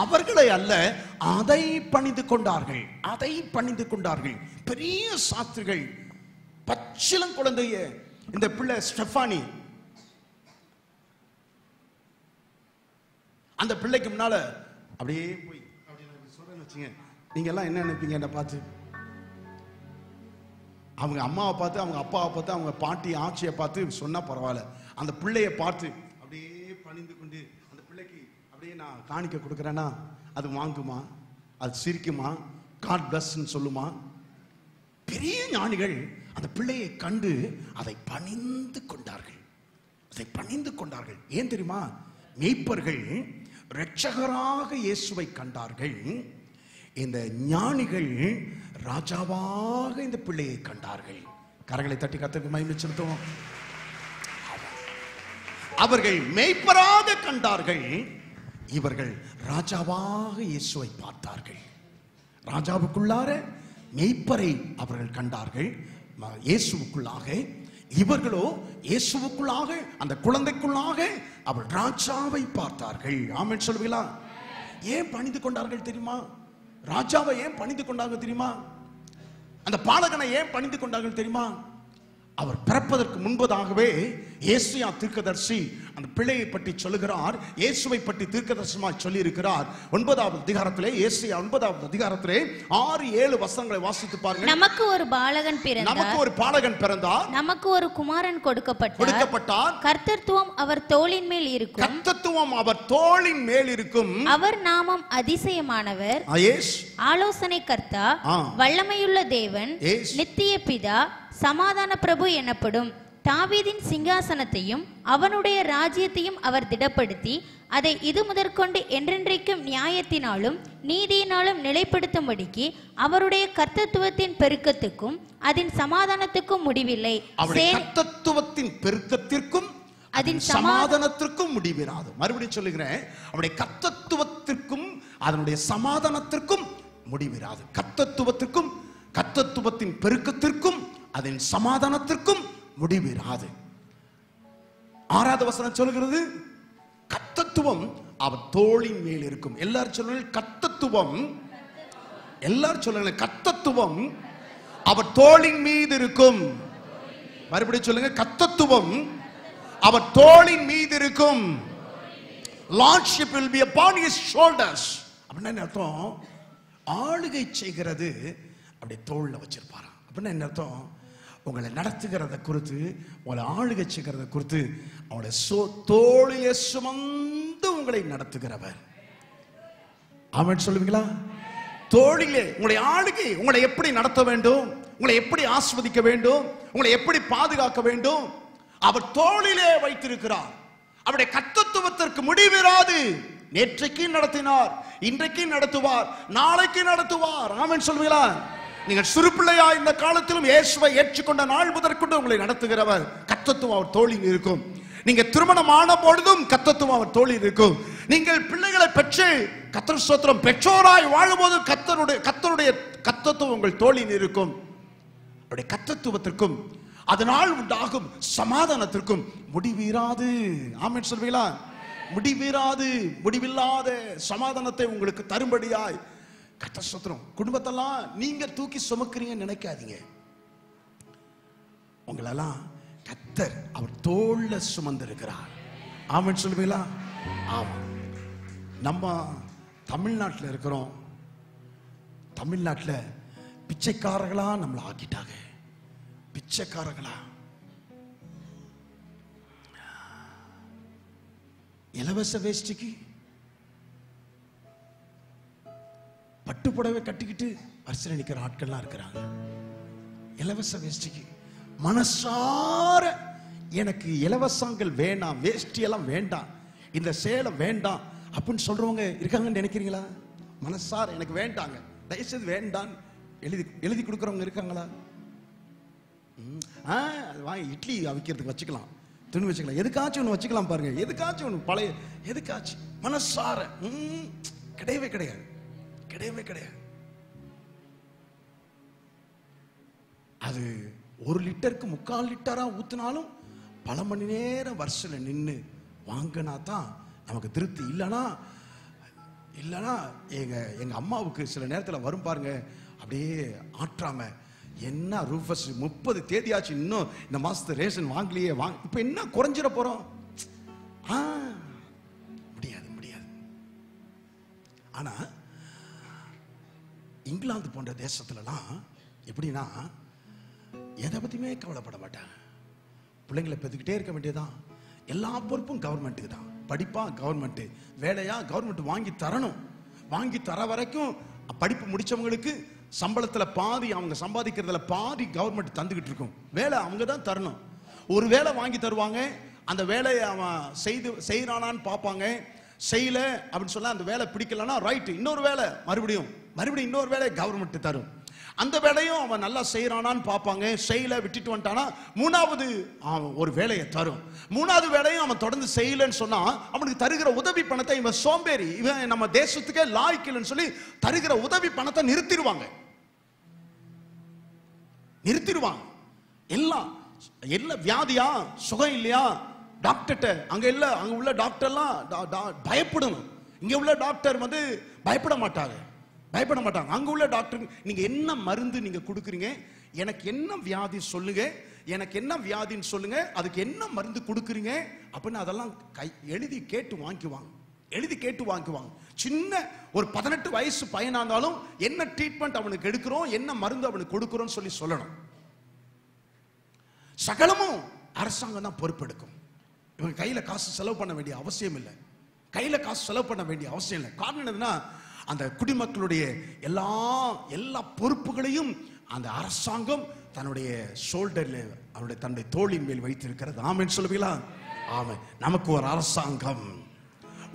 அவர்களை அல்ல, அதை பணிந்து கொண்டார்கள். பெரிய சாஸ்திரிகள், பச்சிளம் குழந்தைய இந்த பிள்ளை ஸ்டெஃபானி, அந்த பிள்ளைக்கு முன்னால அப்படியே போய் நீங்க எல்லாம் என்ன நினைப்பீங்க? என்ன பார்த்து, அவங்க அம்மாவை பார்த்து, அவங்க அப்பாவை பார்த்து, அவங்க பாட்டி ஆட்சியை பார்த்து சொன்னா பரவாயில்ல, அந்த பிள்ளையை பார்த்து அப்படியே பணிந்து கொண்டு அந்த பிள்ளைக்கு அப்படியே நான் காணிக்க கொடுக்குறேன்னா அது வாங்குமா, அது சிரிக்குமா, காட் பிளஸ் சொல்லுமா? பெரிய ஞானிகள் அந்த பிள்ளையை கண்டு அதை பணிந்து கொண்டார்கள். ஏன் தெரியுமா? மேய்ப்பர்கள் இரட்சகராக இயேசுவை கண்டார்கள், இந்த ஞானிகள் ராஜாவாக இந்த பிள்ளையை கண்டார்கள். கரங்களை தட்டி கர்த்தருக்கு மகிமை செலுத்துவோம். அவர்கள் மேய்ப்பராக கண்டார்கள், இவர்கள் ராஜாவாக இயேசுவை பார்த்தார்கள். ராஜாவுக்குள்ளார மேய்ப்பரை அவர்கள் கண்டார்கள் இயேசுவுக்குள்ளாக, இவர்களோ இயேசுவுக்குள்ளாக அந்த குழந்தைக்குள்ளாக அவர் ராஜாவை பார்த்தார்கள். ஆமென் சொல்லுவீங்களா? ஏன் பணிந்து கொண்டார்கள் தெரியுமா? ராஜாவை ஏன் பணிந்து கொண்டார்கள் தெரியுமா? அந்த பாலகனை ஏன் பணிந்து கொண்டார்கள் தெரியுமா? அவர் பிறப்பதற்கு முன்பதாகவே ஏசாயா தீர்க்கதரிசி அந்த பிள்ளையை பற்றி சொல்லுகிறார், இயேசுவை பற்றி தீர்க்கதரிசனமாய் சொல்லி இருக்கிறார். 9வது அதிகாரத்திலே, ஏசாயா 9வது அதிகாரத்திலே 6-7 வசனங்களை வாசித்து பாருங்கள். நமக்கு ஒரு பாலகன் பிறந்தார், நமக்கு ஒரு குமாரன் கொடுக்கப்பட்டார், கர்த்தத்துவம் அவர் தோளின் மேல் இருக்கும், அவர் நாமம் அதிசயமானவர், ஆலோசனை கர்த்தா, வல்லமையுள்ள தேவன், நித்திய பிதா, சமாதான பிரபு எனப்படும். தாவீதின் சிங்காசனத்தையும் அவனுடைய ராஜ்யத்தையும் அவர் திடப்படுத்தி அதை இது முதற்கொண்டு என்றென்றைக்கும் நியாயத்தினாலும் நீதியினாலும் நிலைப்படுத்தும்படிக்கு அவருடைய கர்த்தத்துவத்தின் பெருக்கத்துக்கும் அதன் சமாதானத்துக்கும் முடிவில்லை. கர்த்தத்துவத்தின் பெருக்கத்திற்கும் அதன் சமாதானத்திற்கும் முடிவிராது. மறுபடியும் சொல்லுகிறேன், அவருடைய கர்த்தத்துவத்திற்கும் அதனுடைய சமாதானத்திற்கும் முடிவிராது. கர்த்தத்துவத்திற்கும் கர்த்தத்துவத்தின் பெருக்கத்திற்கும் அதன் சமாதானத்திற்கும் முடிவிராது. 6வது வசனம் சொல்கிறது, கர்த்தத்துவம் அவர் தோளின் மேல் இருக்கும். எல்லாரும் சொல்லுங்க கர்த்தத்துவம், எல்லாரும் சொல்லுங்க கர்த்தத்துவம் அவர் தோளின் மீது இருக்கும். மறுபடியும் சொல்லுங்க, கர்த்தத்துவம் அவர் தோளின் மீது இருக்கும். Lordship will be upon his shoulders. அப்படின்னா அர்த்தம், ஆளுகை செய்கிறது அப்படி தோள்ல வச்சிருப்பாராம். அப்படின்னா என்ன அர்த்தம்? உங்களை நடத்துகிறத குறித்து, உங்களை ஆளுகை செய்கிறத குறித்து அவளை தோளிலே சுமந்து உங்களை நடத்துகிறவர். ஆமென் சொல்லுவீங்களா? தோளிலே உங்களுடைய ஆளுகை, உங்களை எப்படி நடத்த வேண்டும், உங்களை எப்படி ஆஸ்வதிக்க வேண்டும், உங்களை எப்படி பாதுகாக்க வேண்டும், அவர் தோளிலே வைத்திருக்கிறார். அவருடைய கர்த்தத்துவத்திற்கு முடிவிராது. நேற்றைக்கு நடத்தினார், இன்றைக்கு நடத்துவார், நாளைக்கு நடத்துவார். ஆமென் சொல்வீங்களா? நீங்கள் சிறுபிள்ளையா இந்த காலத்திலும் இயேசுவை ஏற்றுக்கொண்ட நாள் முதற்கொண்டு உங்களை நடத்துகிறவர். கர்த்தத்துவம் அவர் தோளில் இருக்கும். நீங்க திருமணம் ஆன பொழுதும் கர்த்தத்துவம் அவர் தோளில் இருக்கும். நீங்கள் பிள்ளைகளை பெற்று கர்த்தர் ஸ்தோத்திரம் பெற்றோராய் வாழும்போது கர்த்தருடைய கர்த்தத்துவம் உங்கள் தோளில் இருக்கும். அவருடைய கர்த்தத்துவத்திற்கும் அதனால் உண்டாகும் சமாதானத்திற்கும் முடிவீராது. ஆமென் சொல்வீங்களா? முடிவீராது, முடிவில்லாத சமாதானத்தை உங்களுக்கு தரும்படியாய் கர்த்தர் ஸ்தோத்திரம். குடும்பத்தெல்லாம் நீங்க தூக்கி சுமக்கிறீங்கன்னு நினைக்காதீங்க. உங்களெல்லாம் கர்த்தர் அவர் தோள்ல சுமந்திருக்கிறார். ஆமென் சொல்வீங்களா? ஆமா. நம்ம தமிழ்நாட்டில் இருக்கிறோம். தமிழ்நாட்டில் பிச்சைக்காரர்களா நம்மளை ஆக்கிட்டாங்க. பிச்சைக்காரர்களா, இலவச வேஷ்டிக்கு பட்டு புடவை கட்டிக்கிட்டு வரிசையில் நிற்கிற ஆட்கள்லாம் இருக்கிறாங்க. இலவச வேஷ்டிக்கு மனசார எனக்கு இலவசங்கள் வேண்டாம், வேஷ்டி எல்லாம் வேண்டாம், இந்த சேலம் வேண்டாம் அப்படின்னு சொல்றவங்க இருக்காங்கன்னு நினைக்கிறீங்களா? மனசார எனக்கு வேண்டாங்க, தயவுசெய்து வேண்டாம் எழுதி கொடுக்குறவங்க இருக்காங்களா? வாங்கி இட்லி அவிக்கிறதுக்கு வச்சுக்கலாம், துணி வச்சுக்கலாம், எதுக்காச்சும் ஒன்று வச்சுக்கலாம் பாருங்க, எதுக்காச்சும் ஒன்று பழைய எதுக்காச்சும் மனசார கிடையவே கிடையாது, கிடையவே கிடையாது. அது 1 லிட்டருக்கு 3/4 லிட்டரா ஊத்தினாலும் பல மணி நேரம் வரிசையில் நின்று வாங்கினா தான் நமக்கு திருப்தி. இல்லைன்னா எங்க அம்மாவுக்கு சில நேரத்தில் வரும் பாருங்க, அப்படியே ஆற்றாம, என்ன ரூஃபஸ் 30 தேதியாச்சு, இன்னும் இந்த மாசத்து ரேஷன் வாங்கலையே, இப்ப என்ன குறைஞ்சிட போறோம்? முடியாது முடியாது. ஆனா இங்கிலாந்து போன்ற தேசத்துலலாம் எப்படின்னா எதை பத்தியுமே கவலைப்பட மாட்டாங்க. பிள்ளைங்களை பெற்றுக்கிட்டே இருக்க வேண்டியதான், எல்லா பொறுப்பும் கவர்மெண்ட்டுக்கு தான். படிப்பா கவர்மெண்ட், வேலையா கவர்மெண்ட் வாங்கி தரணும், வாங்கி தர வரைக்கும் படிப்பு முடிச்சவங்களுக்கு சம்பளத்துல பாதி, அவங்க சம்பாதிக்கிறதுல பாதி கவர்மெண்ட் தந்துகிட்டு இருக்கும். வேலை அவங்க தான் தரணும். ஒரு வேலை வாங்கி தருவாங்க, அந்த வேலையை அவன் செய்யறானான்னு பார்ப்பாங்க. செய்யல அப்படின்னு சொன்னா அந்த வேலை பிடிக்கலன்னா ரைட், இன்னொரு வேலை மறுபடியும் இன்னொரு வேலை கவர்மெண்ட் தரும். அந்த வேலையும் அவன் நல்லா செய்யறானான்னு பார்ப்பாங்க. செய்யல விட்டுட்டு வந்துட்டானா 3வது ஒரு வேலையை தரும். 3வது வேலையும் அவன் தொடர்ந்து செய்யலன்னு சொன்னா அவனுக்கு தருகிற உதவி பணத்தை, இவன் சோம்பேறி, இவன் நம்ம தேசத்துக்கே லாய்க்கலன்னு சொல்லி தருகிற உதவி பணத்தை நிறுத்திடுவாங்க. எல்லாம் வியாதியா, சுகம் இல்லையா, டாக்டர்கிட்ட அங்க உள்ள டாக்டர்லாம் பயப்படணும். இங்க உள்ள டாக்டர் பயப்பட மாட்டாங்க. அங்க உள்ள டாக்டர், நீங்க என்ன மருந்து நீங்க கொடுக்குறீங்க, எனக்கு என்ன வியாதி சொல்லுங்க, எனக்கு என்ன வியாதின்னு சொல்லுங்க, அதுக்கு என்ன மருந்து கொடுக்குறீங்க அப்படின்னு அதெல்லாம் எழுதி கேட்டு வாங்கிக்குவாங்க. சின்ன ஒரு 18 வயசு பையனா இருந்தாலும் என்ன ட்ரீட்மெண்ட் அவனுக்கு எடுக்கிறோம், என்ன மருந்து அவனுக்கு கொடுக்கிறோம் சொல்லி சொல்லணும். சகலமும் அரசாங்கம் தான் பொறுப்பெடுக்கும். இவங்க கையில காசு செலவு பண்ண வேண்டிய அவசியம் இல்லை. காரணம் என்னன்னா அந்த குடிமக்களுடைய எல்லா பொறுப்புகளையும் அந்த அரசாங்கம் தன்னுடைய ஷோல்டர்ல, தன்னுடைய தோளின் மேல் வைத்திருக்கிறது. ஆமென் சொல்லுவீங்களா? ஆமென். நமக்கு ஒரு அரசாங்கம்,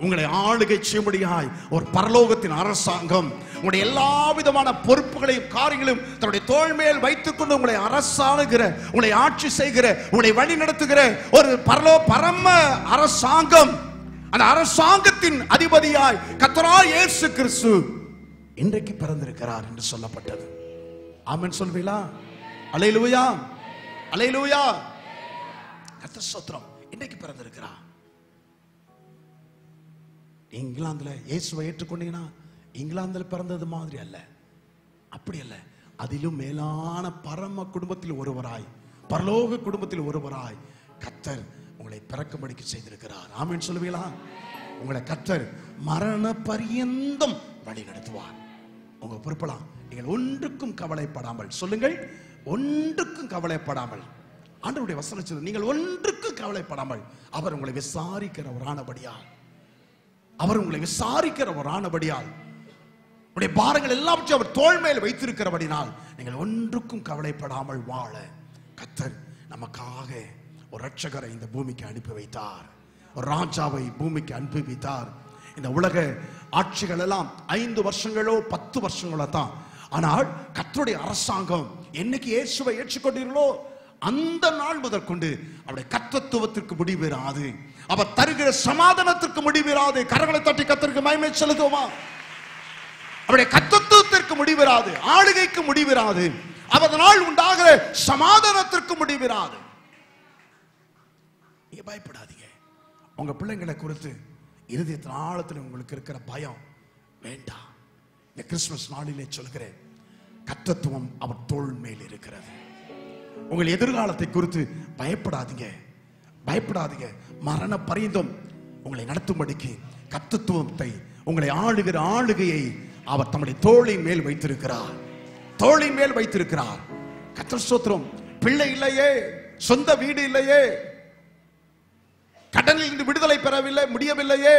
உங்களை ஆளுகை செய்யும்படியாய் ஒரு பரலோகத்தின் அரசாங்கம், உங்களுடைய எல்லா விதமான பொறுப்புகளையும் காரியங்களையும் தன்னுடைய தோள் மேல் வைத்துக் கொண்டு உங்களை அரசாளுகிற, உங்களை ஆட்சி செய்கிற, உங்களை வழி நடத்துகிற ஒரு பரம அரசாங்கம். அந்த அரசாங்கத்தின் அதிபதியாய் கர்த்தராகிய இயேசு கிறிஸ்து இன்றைக்கு பிறந்திருக்கிறார் என்று சொல்லப்பட்டது. ஆமென் சொல்வீங்களா? அல்லேலூயா, அல்லேலூயா. கர்த்தர் ஸ்தோத்திரம். இன்றைக்கு பிறந்திருக்கிறார். இங்கிலாந்துல இயேசுவை ஏற்றுக்கொண்டீங்கன்னா இங்கிலாந்துல பிறந்தது மாதிரி அல்ல, அப்படி அல்ல. அதிலும் மேலான பரம குடும்பத்தில் ஒருவராய், பரலோக குடும்பத்தில் ஒருவராய் கர்த்தர் உங்களை பிறக்கும்படிக்கு செய்திருக்கிறார். ஆமென் சொல்லுவீங்களா? உங்களை கர்த்தர் மரண பரியந்தம் வழி நடத்துவார். உங்க பொறுப்பலாம். நீங்கள் ஒன்றுக்கும் கவலைப்படாமல் சொல்லுங்கள், ஒன்றுக்கும் கவலைப்படாமல். ஆண்டவருடைய வசனம் சொல்லுது, நீங்கள் ஒன்றுக்கும் கவலைப்படாமல் அவர் உங்களை விசாரிக்கிறவரானபடியால் உடைய பாரங்கள் எல்லாவற்றையும் அவர் தோள் மேல் வைத்திருக்கிறபடினால் நீங்கள் ஒன்றுக்கும் கவலைப்படாமல் வாழ கர்த்தர் நமக்காக ஒரு ரட்சகரை இந்த பூமிக்கு அனுப்பி வைத்தார், ஒரு ராஜாவை பூமிக்கு அனுப்பி வைத்தார். இந்த உலக ஆட்சிகள் எல்லாம் 5 வருஷங்களோ 10 வருஷங்களோ தான். ஆனால் கர்த்தருடைய அரசாங்கம் என்னைக்கு இயேசுவை ஏற்றுக்கொண்டீர்களோ அந்த நாள் முதற்கொண்டு அவருடைய கர்த்தத்துவத்திற்கு முடிவிராது, அவர் தருகிற சமாதானத்திற்கு முடிவிராது. கரங்களை தட்டி கர்த்தருக்கு மகிமை செலுத்துவோமா? அவருடைய கர்த்தத்துவத்திற்கு முடிவிராது, ஆளுகைக்கு முடிவிராது, அதனால் உண்டாகிற சமாதானத்திற்கு முடிவிராது. நீங்க பயப்படாதீங்க. உங்க பிள்ளைங்களை குறித்து இருதயத்தின் ஆழத்தில் உங்களுக்கு இருக்கிற பயம் வேண்டாம். இந்த கிறிஸ்துமஸ் நாளிலே சொல்கிறேன், கர்த்தத்துவம் அவர் தோள் மேல் இருக்கிறது. உங்கள் எதிர்காலத்தை குறித்து பயப்படாதீங்க, பயப்படாதீங்க. மரண பரியந்தம் உங்களை நடத்தும்படிக்கு கர்த்தத்துவத்தை, உங்களை ஆளுகிற ஆளுகையை அவர் தம்முடைய தோளின் மேல் வைத்திருக்கிறார், தோளின் மேல் வைத்திருக்கிறார். கர்த்தர் ஸ்தோத்திரம். பிள்ளை இல்லையே, சொந்த வீடு இல்லையே, கடனில் இருந்து விடுதலை பெறவில்லை, முடியவில்லையே,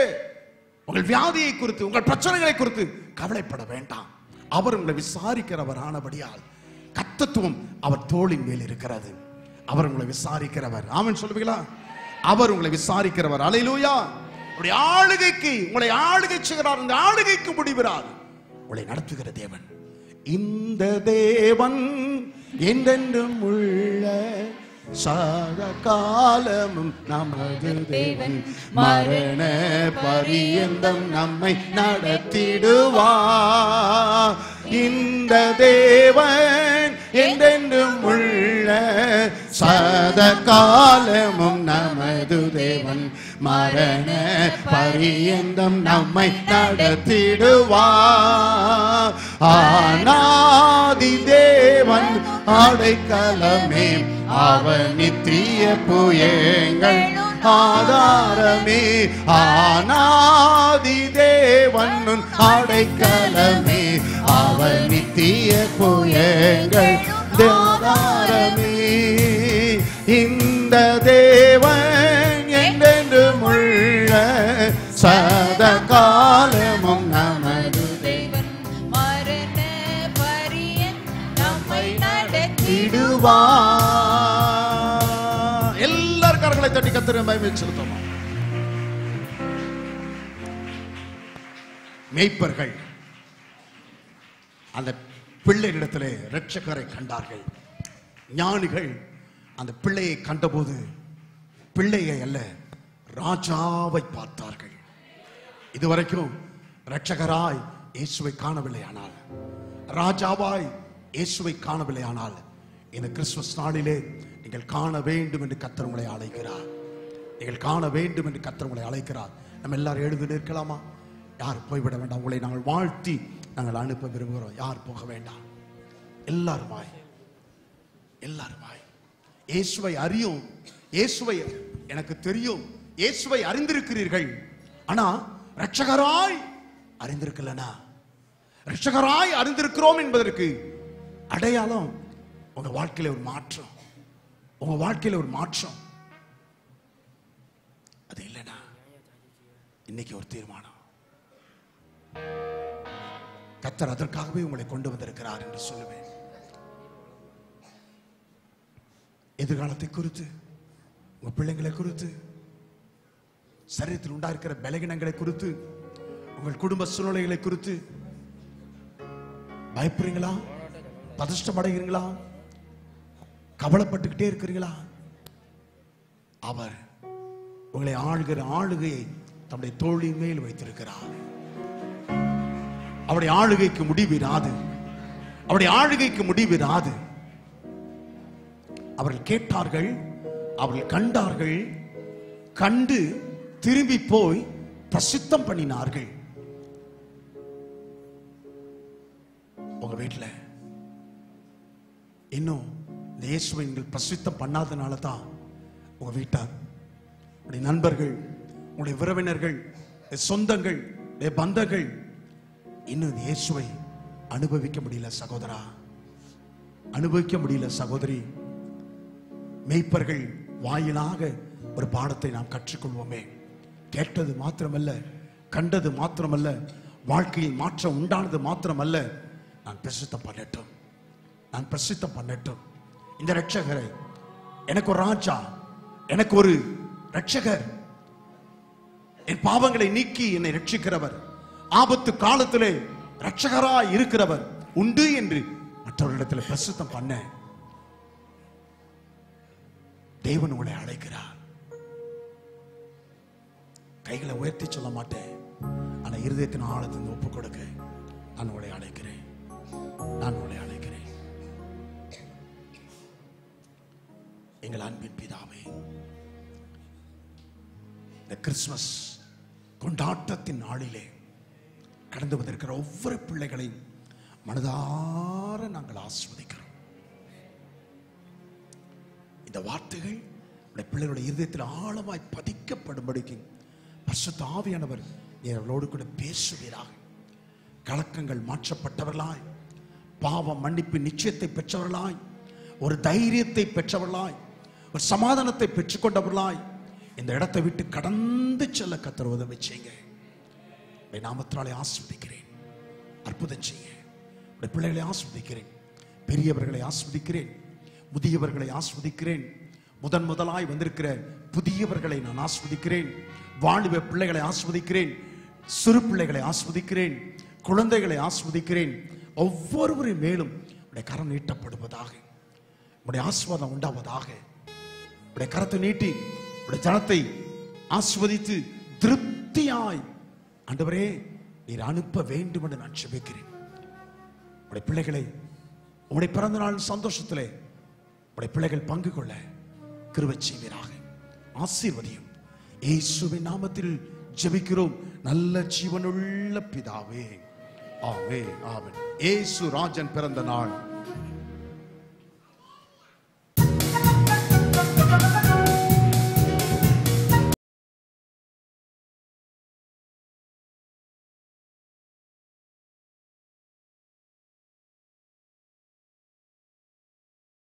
உங்கள் வியாதியை குறித்து, உங்கள் பிரச்சனைகளை குறித்து கவலைப்பட வேண்டாம். அவர் உங்களை விசாரிக்கிறவர் ஆனபடியால் கர்த்தத்துவம் அவர் தோளின் மேல் இருக்கிறது. அவர் உங்களை விசாரிக்கிறவர். ஆமென் சொல்லுவீங்களா? அவர் உங்களை விசாரிக்கிறவர். அல்லேலூயா. உங்களுடைய ஆளுகைக்கு, உங்களை ஆளுகை செய்கிறார். இந்த ஆளுகைக்கு முடிவிராது உங்களை நடத்துகிற தேவன். இந்த தேவன் என்றென்றும் உள்ள சதா காலமும் நமது தேவன், மரண பரியந்தம் நம்மை நடத்திடுவார். இந்த தேவன் என்றென்றும் உள்ள சதா காலமும் நமது தேவன், மரண பரியந்தம் நம்மை நடத்திடுவார். ஆனாதி தேவன் அடைக்கலமே, அவன் நித்திய புயங்கள் ஆதாரமே. ஆனாதி தேவன் அடைக்கலமே, அவன் நித்திய புயங்கள் ஆதாரமே. இந்த தேவன் என்றென்றும் உள்ள சதா காலமும் நமது தேவன், மரண பரியந்தம் நம்மை நடத்திடுவார். எல்லாரும் கரங்களை தட்டி கர்த்தரை மகிமை செலுத்துவோம். மேய்ப்பர்கள் அந்த பிள்ளையிடத்திலே இரட்சகரை கண்டார்கள். ஞானிகள் அந்த பிள்ளையை கண்டபோது பிள்ளையை அல்ல, ராஜாவை பார்த்தார்கள். இதுவரைக்கும் இரட்சகராய் இயேசுவை காணவில்லை, ஆனால் ராஜாவாய் இயேசுவை காணவில்லை. ஆனால் இந்த கிறிஸ்துமஸ் நாளிலே நீங்கள் காண வேண்டும் என்று கர்த்தர் உங்களை அழைக்கிறார். நீங்கள் காண வேண்டும் என்று கர்த்தர் உங்களை அழைக்கிறார். நம்ம எல்லாரும் எழுந்து நிற்கலாமா? யார் போய்விட வேண்டாம். உங்களை நாங்கள் வாழ்த்தி நாங்கள் அனுப்ப விரும்புகிறோம். யார் போக வேண்டாம். எல்லாருமாய், எல்லாருமாய். இயேசுவை அறியும், இயேசுவை எனக்கு தெரியும், இயேசுவை அறிந்திருக்கிறீர்கள். ஆனா இரட்சகராய் அறிந்திருக்கலனா, இரட்சகராய் அறிந்திருக்கிறோம் என்பதற்கு அடையாளம் உங்க வாழ்க்கையில ஒரு மாற்றம், உங்க வாழ்க்கையில ஒரு மாற்றம். அது இல்லைனா இன்னைக்கு ஒரு தீர்மானம். கர்த்தர் அதற்காகவே உங்களை கொண்டு வந்திருக்கிறார் என்று சொல்லுவேன். எதிர்காலத்தை குறித்து, உங்க பிள்ளைங்களை குறித்து, சரீரத்தில் உண்டாயிருக்கிற பலகீனங்களை குறித்து, உங்கள் குடும்ப சூழ்நிலைகளை குறித்து பயப்படுறீங்களா? பதஷ்டமடைகிறீங்களா? கவலைப்பட்டுக்கிட்டே இருக்கிறீங்களா? அவர் உங்களை ஆளுகிற ஆளுகையை தம்முடைய தோளின் மேல் வைத்திருக்கிறார். அவருடைய ஆளுகைக்கு முடிவிராது, அவருடைய ஆளுகைக்கு முடிவிராது. அவர்கள் கேட்டார்கள், அவர்கள் கண்டார்கள், கண்டு திரும்பி போய் பிரசித்தம் பண்ணினார்கள். உங்க வீட்டில் இன்னும் இந்த இயேசுவை நீங்கள் பிரசித்தம் பண்ணாதனால தான் உங்க வீட்டார், உங்களுடைய நண்பர்கள், உங்களுடைய உறவினர்கள், சொந்தங்கள், பந்தங்கள் இன்னும் இந்த இயேசுவை அனுபவிக்க முடியல சகோதரா, அனுபவிக்க முடியல சகோதரி. மேய்ப்பர்கள் வாயிலாக ஒரு பாடத்தை நாம் கற்றுக்கொள்வோமே. கேட்டது மாத்திரமல்ல, கண்டது மாத்திரமல்ல, வாழ்க்கையில் மாற்றம் உண்டானது மாத்திரமல்ல, நான் பிரசித்தம் பண்ணட்டும், நான் பிரசித்தம் பண்ணட்டும். இந்த இரட்சகரை, எனக்கு ஒரு ராஜா, எனக்கு ஒரு இரட்சகர், என் பாவங்களை நீக்கி என்னை ரட்சிக்கிறவர், ஆபத்து காலத்திலே ரட்சகராய் இருக்கிறவர் உண்டு என்று மற்றவர்களிடத்தில் பிரசித்தம் பண்ண தேவன் உங்களை அழைக்கிறார். கைகளை உயர்த்தி சொல்ல மாட்டேன், ஆனா இருதயத்தின் ஆழத்தின் ஒப்பு கொடுக்க நான் உங்களை அழைக்கிறேன். நான் உங்களை அழைக்கிறேன். எங்கள் அன்பின் பிதாவே, இந்த கிறிஸ்துமஸ் கொண்டாட்டத்தின் நாளிலே கடந்து வந்திருக்கிற ஒவ்வொரு பிள்ளைகளையும் மனதார நாங்கள் ஆசீர்வதிக்கிறோம். இந்த வார்த்தைகள் பிள்ளைகளுடைய இருதயத்தில் ஆழமாய் பதிக்கப்படும்படிக்கு பரிசுத்த ஆவியானவர் அவர்களோடு கூட பேசுவீராக. கலக்கங்கள் மாற்றப்பட்டவர்களாய், பாவ மன்னிப்பு நிச்சயத்தை பெற்றவர்களாய், ஒரு தைரியத்தை பெற்றவர்களாய், ஒரு சமாதானத்தை பெற்றுக்கொண்டவர்களாய் இந்த இடத்தை விட்டு கடந்து செல்ல கர்த்தர் உதவி செய்யுங்க. நாமத்தினாலே ஆசீர்வதிக்கிறேன். அற்புதம் செய்ய பிள்ளைகளை ஆசீர்வதிக்கிறேன். பெரியவர்களை ஆசீர்வதிக்கிறேன். முதியவர்களை ஆசீர்வதிக்கிறேன். முதலாய் வந்திருக்கிற புதியவர்களை நான் ஆசீர்வதிக்கிறேன். வாலிப பிள்ளைகளை ஆசீர்வதிக்கிறேன். சிறு பிள்ளைகளை ஆசீர்வதிக்கிறேன். குழந்தைகளை ஆசீர்வதிக்கிறேன். ஒவ்வொருவரின் மேலும் உடைய கரம் நீட்டப்படுவதாக, உடைய ஆசீர்வாதம் உண்டாவதாக. உடைய கரத்தை நீட்டி உடைய ஜனத்தை ஆசீர்வதித்து திருப்தியாய் ஆண்டவரே நீர் அனுப்ப வேண்டும் என்று நான் ஜெபிக்கிறேன். உடைய பிள்ளைகளை உடைய பிறந்த நாள் சந்தோஷத்திலே உடைய பிள்ளைகள் பங்கு கொள்ள கிருபை செய்வீராக. ஆசீர்வதியும். இயேசுவின் நாமத்தில் ஜெபிக்கிறோம் நல்ல ஜீவனுள்ள பிதாவே. ஆமென். ஆமென். இயேசு ராஜன் பிறந்த நாள்